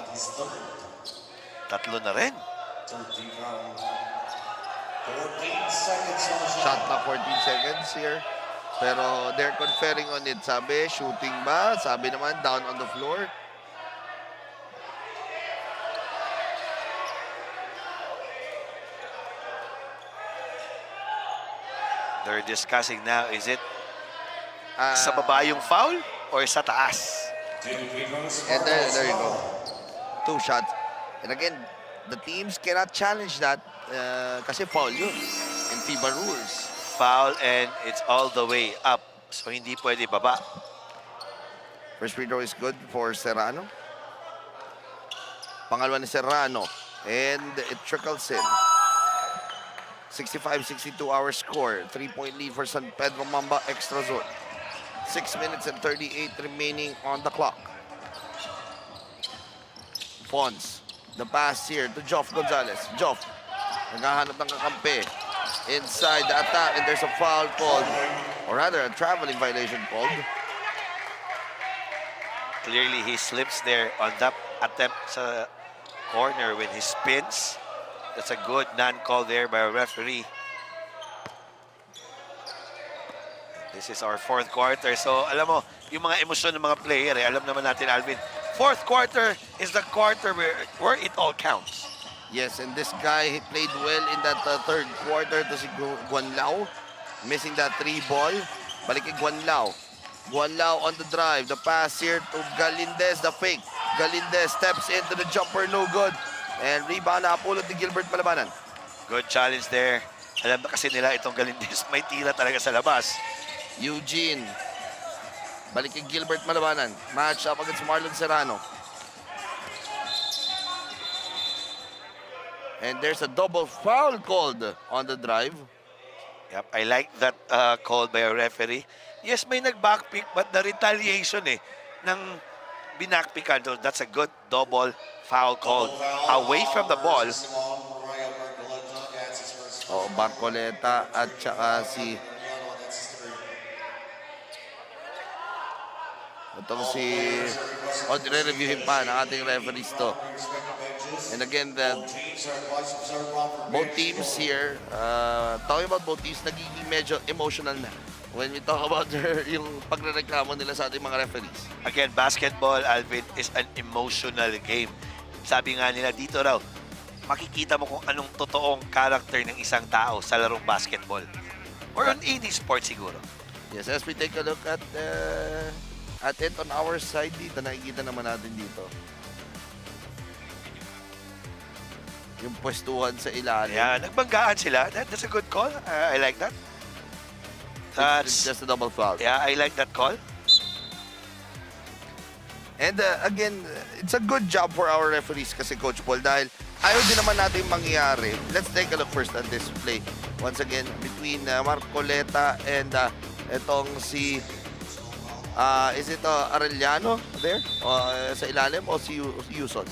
Tatlo na rin. Shot na 14 seconds here. Pero they're conferring on it. Sabi, shooting ba? Sabi naman, down on the floor. They're discussing now, is it sa baba yung foul or sa taas? And there you go. 2 shots. And again, the teams cannot challenge that kasi foul yun in FIBA rules. Foul and it's all the way up. So hindi pwede baba. First free throw is good for Serrano. Pangalawa ni Serrano. And it trickles in. 65-62 our score. 3-point lead for San Pedro Mamba Extra Zone. 6 minutes and 38 remaining on the clock. Fons, the pass here to Joff Gonzalez. Joff, naghahanap ng kakampi. Inside the attack, and there's a foul called, or rather a traveling violation called. Clearly, he slips there on that attempt sa corner when he spins. That's a good non-call there by a referee. This is our fourth quarter. So, alam mo, yung mga emosyon ng mga player, alam naman natin, Alvin, fourth quarter is the quarter where it all counts. Yes, and this guy, he played well in that third quarter to si Guanlao. Missing that 3 ball. Balik kay Guanlao. Guanlao on the drive. The pass here to Galindez, the fake. Galindez steps into the jumper, no good. And rebound na pulot ni Gilbert Malabanan. Good challenge there. Alam na kasi nila itong Galindez, may tira talaga sa labas. Eugene. Balik kay Gilbert Malabanan. Match up against Marlon Serrano. And there's a double foul called on the drive. Yep, I like that call by a referee. Yes, may nag-backpick, but the retaliation ng binakpickan, that's a good double foul call away from the ball. Oh, Barcoleta at saka si re-reviewin pa ng ating referees to. And again, both teams here, talking about both teams, nagiging medyo emotional na when we talk about yung pagrereklamo nila sa ating mga referees. Again, basketball, Alvin, is an emotional game. Sabi nga nila dito raw, makikita mo kung anong totoong character ng isang tao sa larong basketball. Or on any sport siguro. Yes, as we take a look at it on our side dito, nakikita naman natin dito. Yung pwestuhan sa ilalim. Yeah, nagbanggaan sila. That's a good call. I like that. It's just a double foul. Yeah, I like that call. And again, it's a good job for our referees kasi Coach Paul dahil ayaw din naman natin mangyari. Let's take a look first at this play. Once again, between Marcoleta and etong si is it Arellano there? Sa ilalim o si Yuson?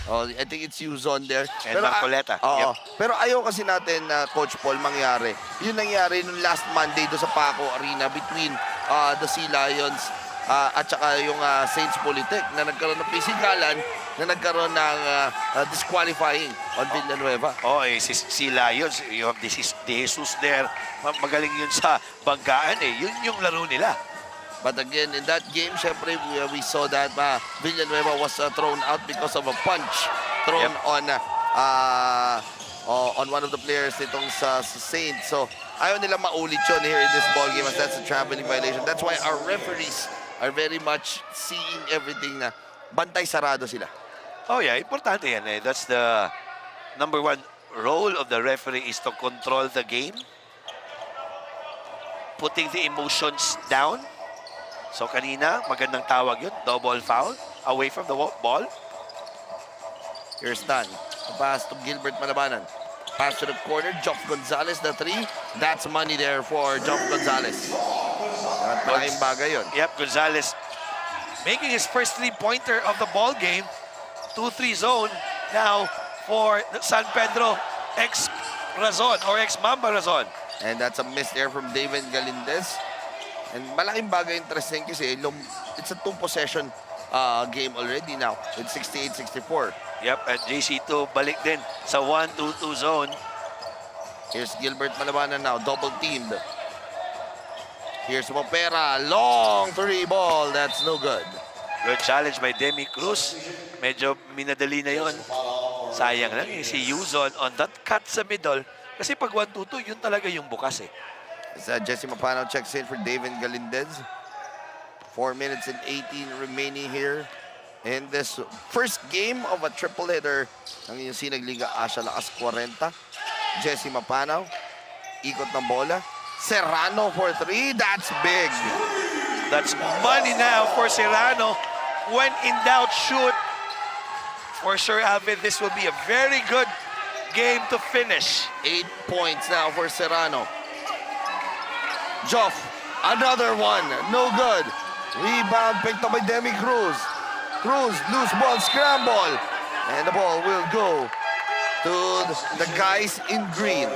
I think it's Yuzon there. And Marcoleta. Yep. Pero ayaw kasi natin, Coach Paul, mangyari. Yun nangyari nung last Monday do sa Paco Arena between the Sea Lions at saka yung Saints Polytech na nagkaroon ng pisikalan na nagkaroon ng disqualifying on Villanueva. Si Lions, you have this is De Jesus there. Magaling yun sa banggaan Yun yung laro nila. But again, in that game, syempre, we saw that Villanueva was thrown out because of a punch thrown on one of the players nitong sa Saints. So, ayaw nila maulit yun here in this ball game as that's a traveling violation. That's why our referees are very much seeing everything na bantay sarado sila. Oh yeah, importante yan That's the number one role of the referee is to control the game. Putting the emotions down. So kanina, magandang tawag yun. Double foul away from the ball. Here's Stan. Pass to Gilbert Malabanan. Pass to the corner. Joff Gonzalez, the 3. That's money there for Joff Gonzalez. At malaking bagay yun. Yep, Gonzalez making his first 3-pointer of the ball game. 2-3 zone now for San Pedro ex-Razon or ex-Mamba Razon. And that's a miss there from David Galindez. And malaking bagay interesting kasi it's a 2-possession game already now. It's 68-64. Yep, at JC2 balik din sa 1-2-2 zone. Here's Gilbert Malabanan now, double teamed. Here's Mopera, long 3 ball, that's no good. Good challenge by Demi Cruz. Medyo minadali na yon. Sayang lang si Yuzon on that cut sa middle. Kasi pag 1-2-2, yun talaga yung bukas Jesse Mapano checks in for David Galindez. 4 minutes and 18 remaining here in this first game of a triple header ng yung Sinag Liga Asya LakasKwarenta. Jesse Mapano, ikot ng bola. Serrano for 3, that's big. That's money now for Serrano. When in doubt, shoot. For sure, Alvin, this will be a very good game to finish. 8 points now for Serrano. Joff Another one, no good. Rebound picked up by Demi Cruz. Cruz, loose ball, scramble. And the ball will go to the guys in green.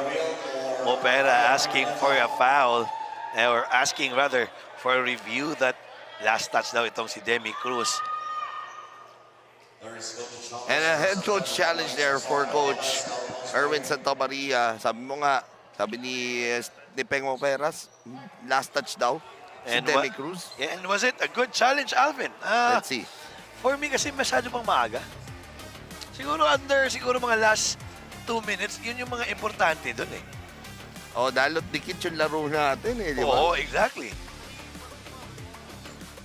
Mopera asking for a foul, or asking rather for a review. That last touch daw itong si Demi Cruz. And a head coach challenge there for Coach Erwin Santamaria. Sabi ni Peng Moperas, last touch daw si Demi Cruz. Yeah, and was it a good challenge, Alvin? Let's see. For me kasi masyado pang maaga. Siguro mga last 2 minutes, yun yung mga importante doon eh. Oh, dalot dikit yung laro natin eh, di ba? Oo, exactly.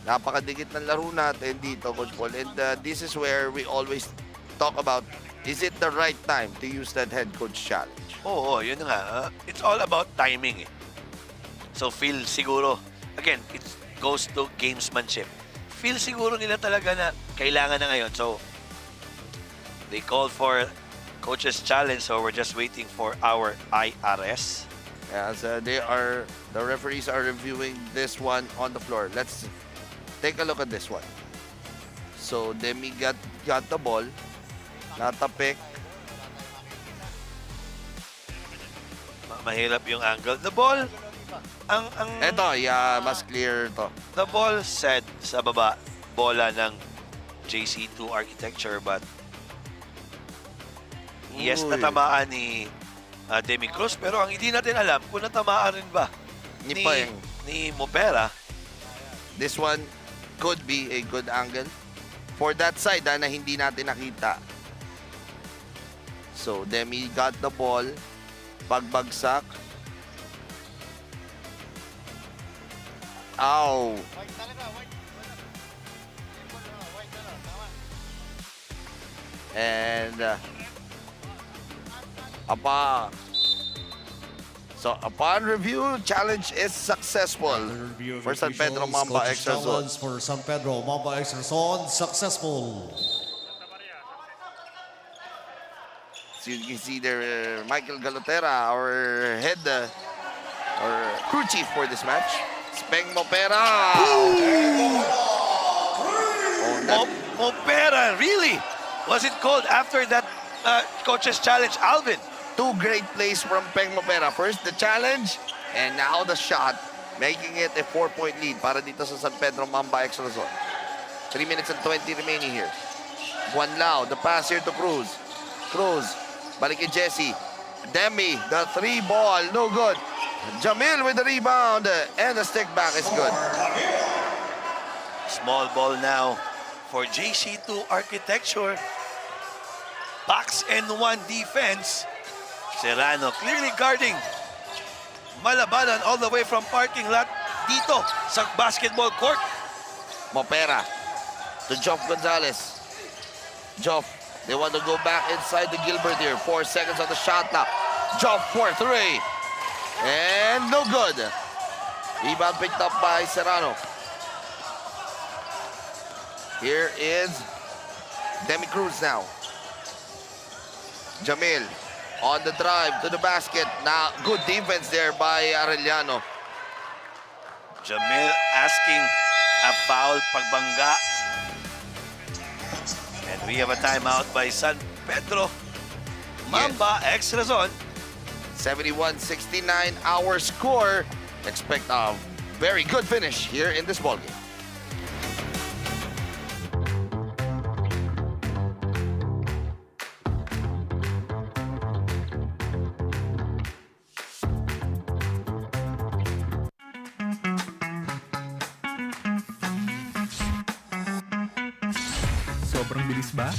Napakadikit ng laro natin dito, Coach Paul. And this is where we always talk about, is it the right time to use that head coach challenge? Oo, yun nga. It's all about timing eh. So feel siguro, again, it goes to gamesmanship. Feel siguro nila talaga na kailangan na ngayon. So, they called for coach's challenge, so we're just waiting for our IRS. Yes, the referees are reviewing this one on the floor. Let's take a look at this one. So, Demi got the ball. Natapik. Mahirap yung angle. The ball, Ito, yeah, mas clear to. the ball said sa baba, bola ng JC2 architecture, but yes, Uy. natamaan ni Demi Cruz, pero ang hindi natin alam kung natamaan rin ba ni Mopera. This one could be a good angle for that side na hindi natin nakita. So, Demi got the ball. Pagbagsak. Ow. And upon review, challenge is successful for San Pedro Mamba Extra Zone. For San Pedro Mamba Extra Zone, successful. So you can see there, Michael Galotera, our head or crew chief for this match. Speng Mopera. Mopera, really? Was it called after that coach's challenge, Alvin? Two great plays from Peng Mopera. First the challenge, and now the shot, making it a 4-point lead para dito sa San Pedro Mamba Extra Zone. 3 minutes and 20 remaining here. Juan Lao, the pass here to Cruz. Cruz, balik kay Jesse. Demi, the 3 ball, no good. Jamil with the rebound, and the stick back is good. Small ball now for JC2 architecture. Box and 1 defense. Serrano clearly guarding. Malabanan all the way from parking lot dito sa basketball court. Mopera to Joff Gonzalez. Joff, they want to go back inside the Gilbert here. 4 seconds on the shot clock. Joff for 3. And no good. Rebound picked up by Serrano. Here is Demi Cruz now. Jamil on the drive to the basket. Now, good defense there by Arellano. Jamil asking a foul, pagbangga. And we have a timeout by San Pedro Mamba Extra Zone. 71-69 our score. Expect a very good finish here in this ballgame. Sobrang bilis ba?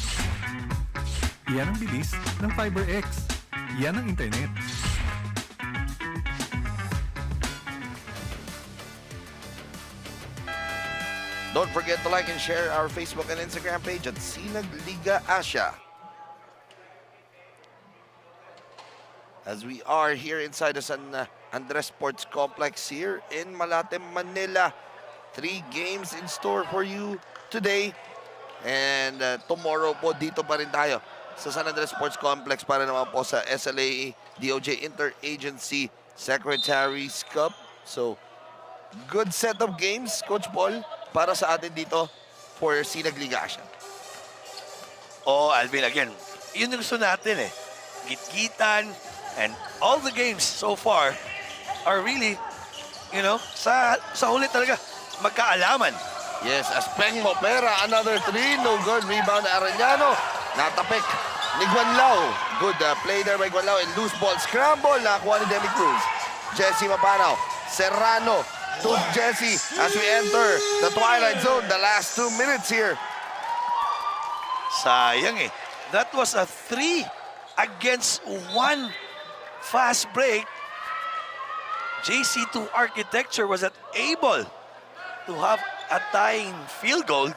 Yan ang bilis ng FiberX. Yan ang internet. Don't forget to like and share our Facebook and Instagram page at Sinag Liga Asya. As we are here inside the San Andres Sports Complex here in Malate, Manila. 3 games in store for you today. And tomorrow po dito pa rin tayo sa San Andres Sports Complex para naman po sa SLA DOJ Interagency Secretaries Cup. So, good set of games, Coach Paul, para sa atin dito for Sinag Liga Asya. Oh, Alvin, again, yun yung gusto natin eh. Gitgitan, and all the games so far are really, sa huli talaga, magkaalaman. Yes, Aspeng Mopera, another 3, no good. Rebound, Arellano, natapik ni Guanlao. Good play there by Guanlao, and loose ball scramble, nakuha ni Demi Cruz. Jesse Mapanaw, Serrano, to Jesse as we enter the twilight zone, the last 2 minutes here. Sayang eh. That was a 3 against 1 fast break. JC2 Architecture was not able to have a tying field goal.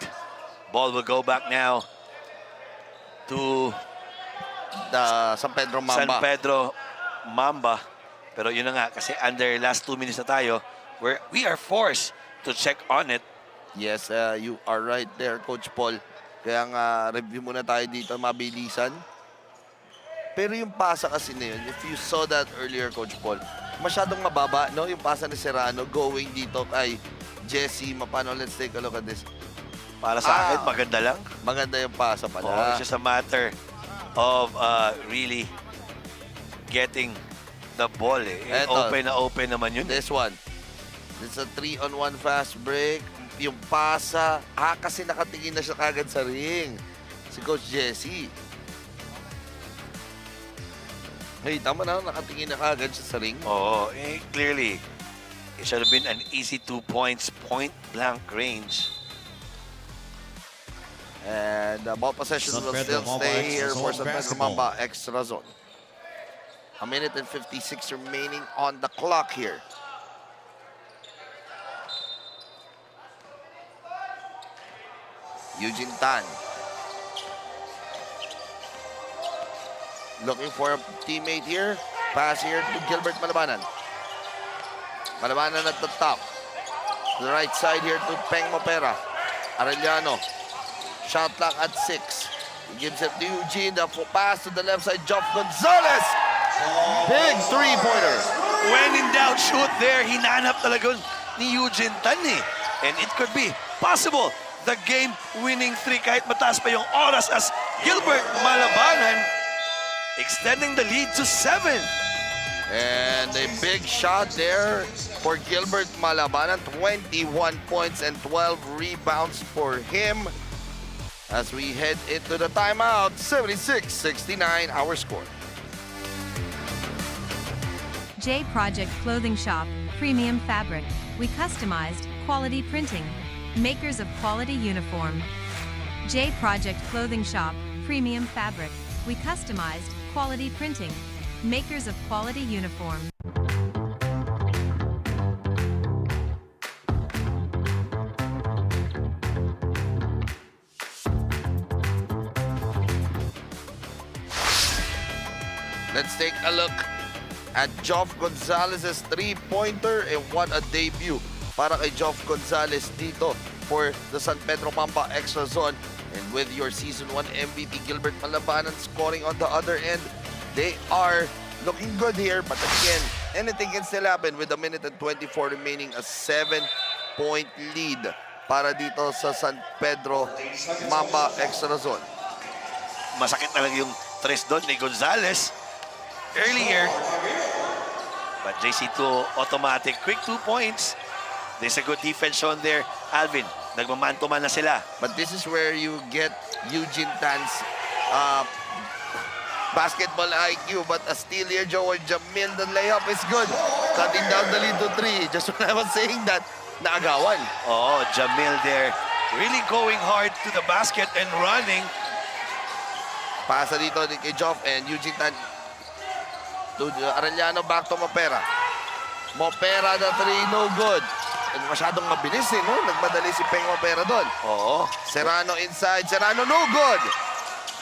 Ball will go back now to the San Pedro Mamba. San Pedro Mamba. Pero yun na nga, kasi under last 2 minutes na tayo, we are forced to check on it. Yes, you are right there, Coach Paul. Kaya nga, review muna tayo dito, mabilisan. Pero yung pasa kasi na yun, if you saw that earlier, Coach Paul, masyadong mababa, no? Yung pasa ni Serrano going dito kay Jesse Mapano. Let's take a look at this. Para sa akin, maganda lang. Maganda yung pasa pala. Oh, it's just a matter of really getting the ball eh. Eto, open naman yun. This one. It's a 3-on-1 fast break. Yung pasa, kasi nakatingin na siya kagad sa ring. Si Coach Jesse. Hey, tama na, nakatingin na kagad siya sa ring. Oo, clearly, it should have been an easy 2 points, point-blank range. And ball possession will still stay here for San Pedro Mamba, extra zone. 1 minute and 56 remaining on the clock here. Eugene Tan. Looking for a teammate here. Pass here to Gilbert Malabanan. Malabanan at the top. To the right side here to Peng Mopera. Arellano. Shot clock at 6. He gives it to Eugene. The pass to the left side. Joff Gonzalez. Big three-pointer. When in doubt, shoot there. Hinanap talaga ni Eugene Tan eh. And it could be possible. The game-winning 3 kahit mataas pa yung oras as Gilbert Malabanan extending the lead to 7. And a big shot there for Gilbert Malabanan. 21 points and 12 rebounds for him. As we head into the timeout, 76-69 our score. J Project Clothing Shop, Premium Fabric. We customized, quality printing. Makers of quality uniform. J Project Clothing Shop, Premium Fabric. We customized, quality printing. Makers of quality uniform. Let's take a look at Joff Gonzalez's three-pointer, and what a debut para kay Joff Gonzalez dito for the San Pedro Mamba Extra Zone. And with your Season 1 MVP Gilbert Malabanan scoring on the other end, they are looking good here. But again, anything can still happen with 1 minute and 24 remaining, a 7-point lead para dito sa San Pedro Mamba Extra Zone. Masakit talaga yung tres doon ni Gonzalez earlier. But JC2 automatic. Quick 2 points. There's a good defense shown there. Alvin, nagmaman-to-man na sila. But this is where you get Eugene Tan's basketball IQ. But a steal here, Joel Jamil. The layup is good. Cutting down the lead to 3. Just when I was saying that, naagawan. Oh, Jamil there. Really going hard to the basket and running. Pasa dito kay Joff and Eugene Tan to Arellano, back to Mopera. Mopera, the 3, no good. And masyadong mabilis eh, no? Nagmadali si Peng Mopera doon. Oo. Serrano inside. Serrano, no good.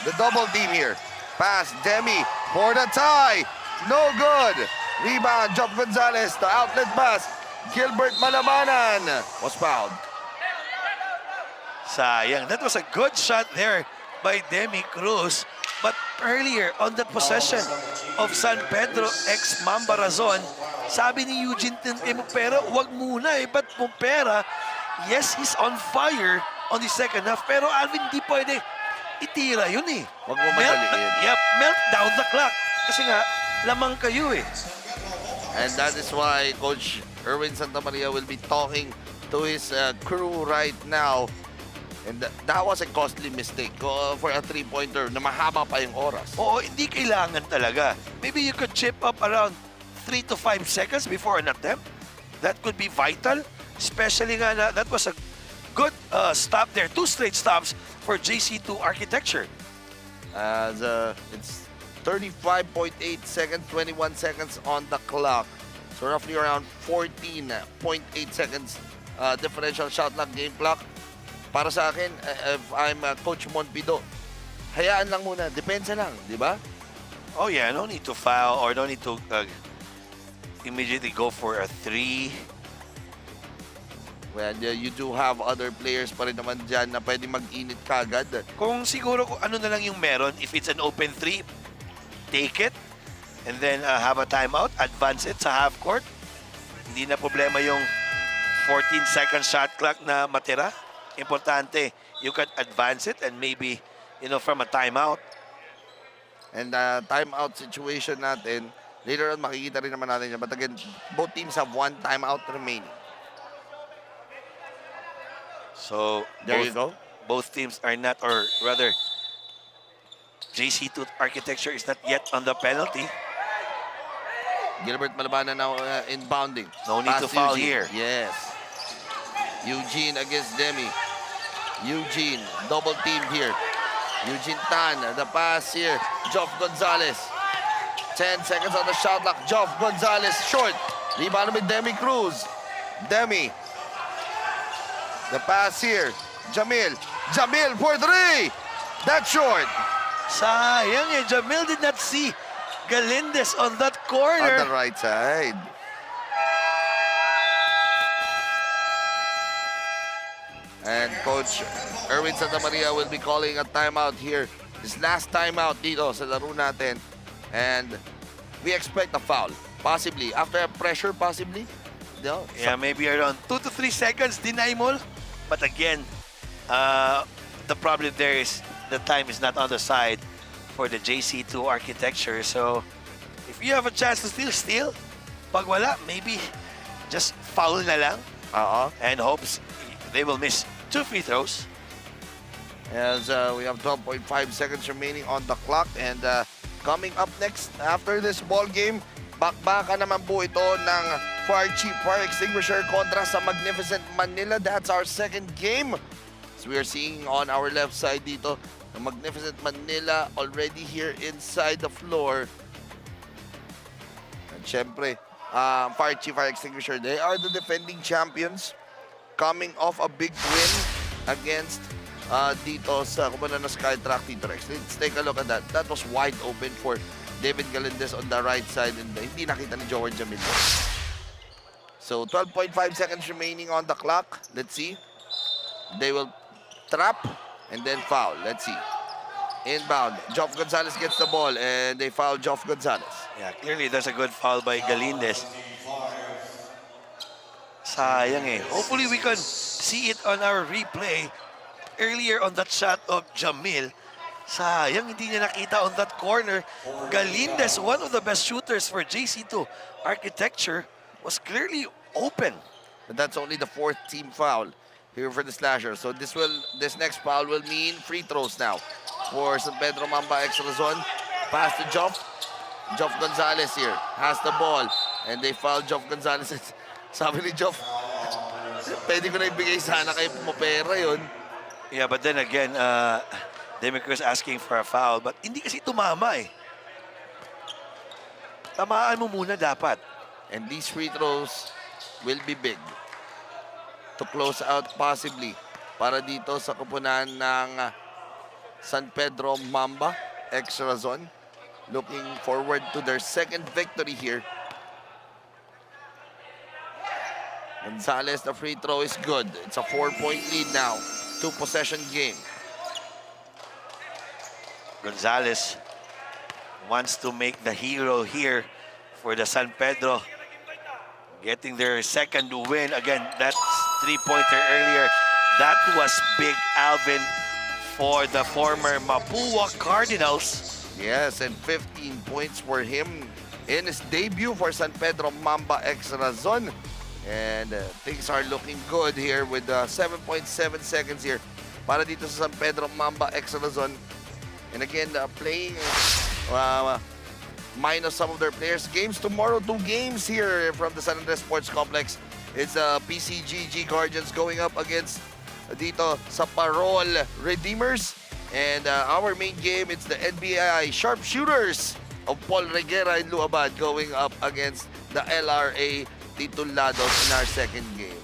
The double team here. Pass, Demi for the tie. No good. Rebound, Joff Gonzalez. The outlet pass. Gilbert Malabanan was fouled. Sayang. That was a good shot there by Demi Cruz. But earlier on the possession of San Pedro ex Mamba Razon, Sabi ni Eugene kay Mupera, wag muna eh. But Mupera, yes, he's on fire on the second half. Pero Alvin, di pwede itira yun eh. Wag mo madaliin. Melt down the clock. Kasi nga, lamang kayo eh. And that is why Coach Erwin Santamaria will be talking to his crew right now. And that was a costly mistake for a three-pointer na mahaba pa yung oras. Oo, hindi kailangan talaga. Maybe you could chip up around 3 to 5 seconds before an attempt. That could be vital. Especially nga na that was a good stop there. 2 straight stops for JC2 Architecture. As it's 35.8 seconds, 21 seconds on the clock. So roughly around 14.8 seconds differential shot clock, game clock. Para sa akin, if I'm Coach Monpido, hayaan lang muna, depensa lang, di ba? Oh yeah, no need to foul or no need to immediately go for a 3. Well, you do have other players pa rin naman dyan na pwede mag-init kagad. Kung siguro kung ano na lang yung meron, if it's an open 3, take it. And then have a timeout, advance it sa half court. Hindi na problema yung 14-second shot clock na matira. Importante, you can advance it and maybe, from a timeout. And timeout situation natin, later on makikita rin naman natin yan. But again, both teams have 1 timeout remaining. So, there you go. Both teams are not, or rather, JC2 Architecture is not yet on the penalty. Gilbert Malabana now inbounding. No need to foul here. Yes. Eugene against Demi. Eugene, double team here. Eugene Tan, the pass here. Joff Gonzalez. 10 seconds on the shot clock. Joff Gonzalez, short. Rebound with Demi Cruz. Demi. The pass here. Jamil. Jamil for 3. That's short. Sayang eh. Jamil did not see Galindez on that corner. On the right side. And Coach Erwin Santamaria will be calling a timeout here. His last timeout dito sa laro natin. And we expect a foul. Possibly. After a pressure, possibly. No? Yeah, maybe around 2 to 3 seconds, deny mo. But again, the problem there is the time is not on the side for the JC2 Architecture. So, if you have a chance to steal. Pag wala, maybe just foul na lang. And hopes they will miss 2 free throws. As we have 12.5 seconds remaining on the clock. And coming up next after this ball game, bakbaka naman po ito ng Fire Chief Fire Extinguisher kontra sa Magnificent Manila. That's our second game. As we are seeing on our left side dito, the Magnificent Manila already here inside the floor. And syempre, Fire Chief Fire Extinguisher, they are the defending champions. Coming off a big win against dito sa kumpana ng Skytrack Tito Rex. Let's take a look at that. That was wide open for David Galindez on the right side and hindi nakita ni Joel Jamil. So 12.5 seconds remaining on the clock. Let's see. They will trap and then foul. Let's see. Inbound. Joff Gonzalez gets the ball and they foul Joff Gonzalez. Yeah, clearly that's a good foul by Galindez. Sayang eh. Hopefully we can see it on our replay. Earlier on that shot of Jamil, sayang hindi niya nakita on that corner. Galindez, one of the best shooters for JC2 Architecture, was clearly open. But that's only the 4th team foul here for the Slasher. So this next foul will mean free throws now for San Pedro Mamba extra zone. Pass to Joff. Joff Gonzalez here has the ball and they foul Joff Gonzalez. Sabi ni Joff, pwede ko na ibigay sana kay Mopera yun. Yeah, but then again, Demico is asking for a foul, but hindi kasi tumama eh. Tamaan mo muna dapat. And these free throws will be big to close out possibly para dito sa kupunan ng San Pedro Mamba extra zone. Looking forward to their second victory here. Gonzalez, the free throw is good. It's a 4-point lead now. 2-possession game. Gonzalez wants to make the hero here for the San Pedro getting their second win. Again, that three-pointer earlier, that was big, Alvin, for the former Mapua Cardinals. Yes, and 15 points for him in his debut for San Pedro Mamba X Razon. And things are looking good here with 7.7 seconds here para dito sa San Pedro Mamba X Razon. And again, playing minus some of their players. Games tomorrow, 2 games here from the San Andres Sports Complex. It's PCGG Guardians going up against dito sa Parol Redeemers. And our main game, it's the NBI Sharpshooters of Paul Reguera in Luabad going up against the LRA Titulados in our second game.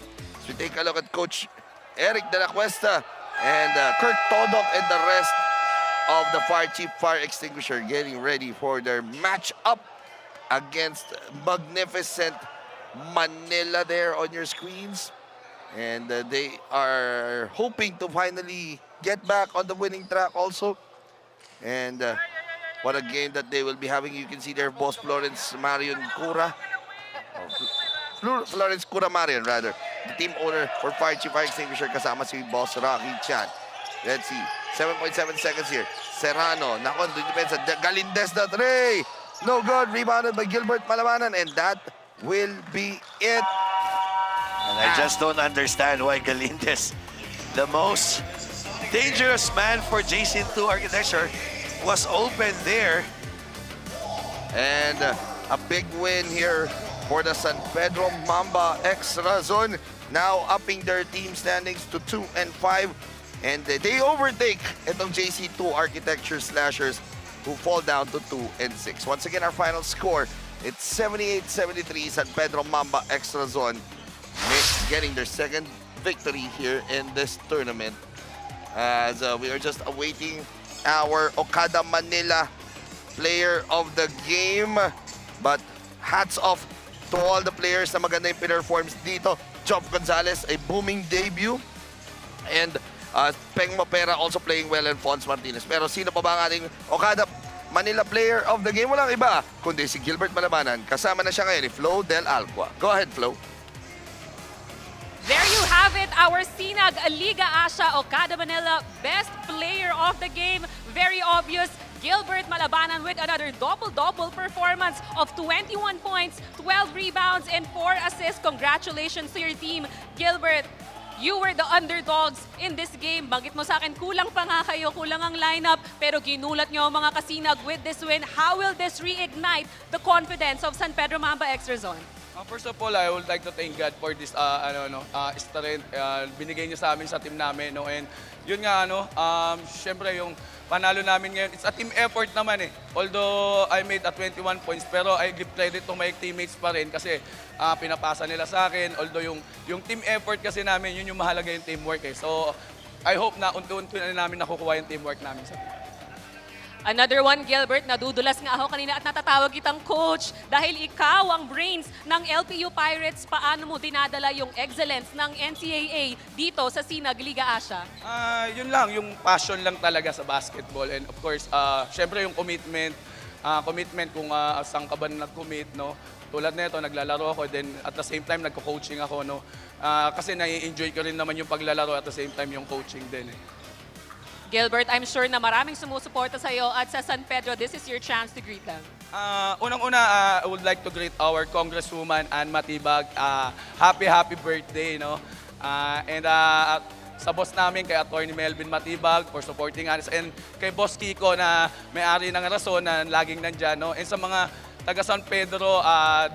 So we take a look at Coach Eric De La Cuesta and Kirk Todok and the rest of the Fire Chief Fire Extinguisher getting ready for their matchup against magnificent Manila there on your screens. And they are hoping to finally get back on the winning track also. And what a game that they will be having. You can see their boss Florence Marion Cura. Florence Cura Marion rather. The team owner for Fire Chief Fire Extinguisher kasama si boss Rocky Chan. Let's see. 7.7 seconds here. Serrano. Nako, depensa. Galindez na 3. No good. Rebounded by Gilbert Malabanan. And that will be it. And I just don't understand why Galindez, the most dangerous man for JC2 Architecture, was open there. And a big win here for the San Pedro Mamba X Razon. Now upping their team standings to 2-5. And they overtake itong JC2 Architecture Slashers who fall down to 2-6. Once again, our final score, it's 78-73. San Pedro Mamba X Razon getting their second victory here in this tournament. As we are just awaiting our Okada Manila player of the game. But hats off to all the players na maganda yung performs dito. Job Gonzalez, a booming debut. And Peng Mapera also playing well, and Fons Martinez. Pero sino pa ba ang ating Okada Manila player of the game? Walang iba kundi si Gilbert Malabanan. Kasama na siya ngayon ni Flo Del Alqua. Go ahead, Flo. There you have it, our Sinag Liga Asya Okada Manila best player of the game. Very obvious, Gilbert Malabanan with another double-double performance of 21 points, 12 rebounds, and 4 assists. Congratulations to your team, Gilbert. You were the underdogs in this game. Banggit mo sa akin, kulang pa nga kayo, kulang ang lineup, pero ginulat nyo ang mga kasinag with this win. How will this reignite the confidence of San Pedro Mamba X Razon? First of all, I would like to thank God for this strength binigay niya sa amin sa team namin, no? And yun nga, syempre yung panalo namin ngayon, it's a team effort naman eh. Although I made 21 points, pero I give credit to my teammates pa rin kasi pinapasa nila sa akin. Although yung team effort kasi namin, yun yung mahalaga yung teamwork eh. So I hope na unti-unti na namin nakukuha yung teamwork namin sa team. Another one, Gilbert, nadudulas nga ako kanina at natatawag kitang coach dahil ikaw ang brains ng LPU Pirates. Paano mo dinadala yung excellence ng NCAA dito sa Sinag Liga Asya? Yun lang, yung passion lang talaga sa basketball. And of course, syempre yung commitment kung saan ka ba nag-commit, no? Tulad nito, naglalaro ako, then at the same time, nagko-coaching ako, no? Kasi nai-enjoy ko rin naman yung paglalaro at the same time yung coaching din, eh. Gilbert, I'm sure na maraming sumusuporta sa iyo at sa San Pedro. This is your chance to greet them. Unang-una, I would like to greet our Congresswoman Ann Matibag. Happy birthday, no? And sa boss namin, kay Attorney Melvin Matibag for supporting us. And kay Boss Kiko na may-ari ng Razon na laging nandyan, no? And sa mga taga San Pedro,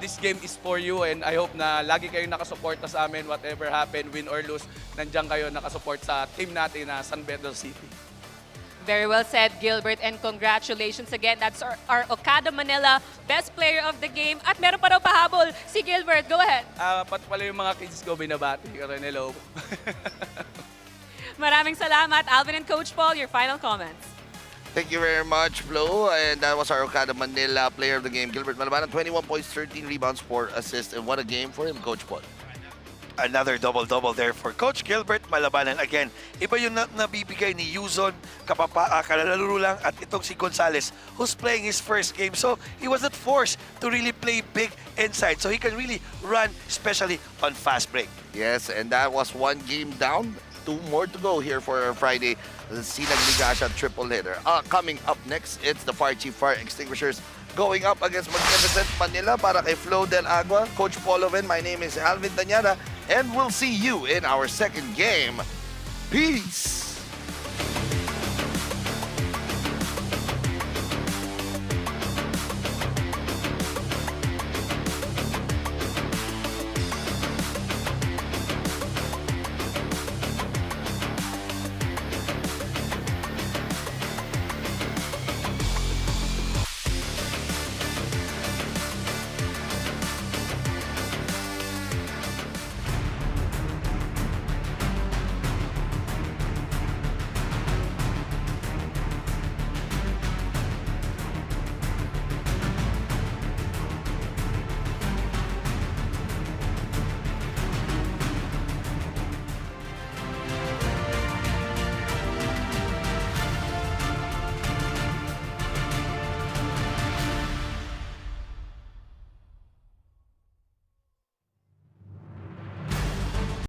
this game is for you and I hope na lagi kayo nakasuporta sa amin. Whatever happen, win or lose, nandiyan kayo nakasupport sa team natin na San Pedro City. Very well said, Gilbert, and congratulations again. That's our Okada Manila best player of the game. At meron pa daw pahabol si Gilbert. Go ahead. Pati pala yung mga kids ko binabati. Hello. Maraming salamat. Alvin and Coach Paul, your final comments. Thank you very much, Flo. And that was our Okada Manila player of the game, Gilbert Malabanan. 21 points, 13 rebounds, 4 assists. And what a game for him, Coach Paul. Another double-double there for Coach Gilbert Malabanan. Again, iba yung nabibigay ni Yuzon, kalalaro lang, at itong si Gonzalez, who's playing his first game. So, he was not forced to really play big inside. So, he can really run, especially on fast break. Yes, and that was one game down. 2 more to go here for Friday. The Sinag Liga triple header. Coming up next, it's the Fire Chief Fire Extinguishers going up against Magnificent Manila para kay Flo Del Agua. Coach Poloven, my name is Alvin Tanyada, and we'll see you in our second game. Peace!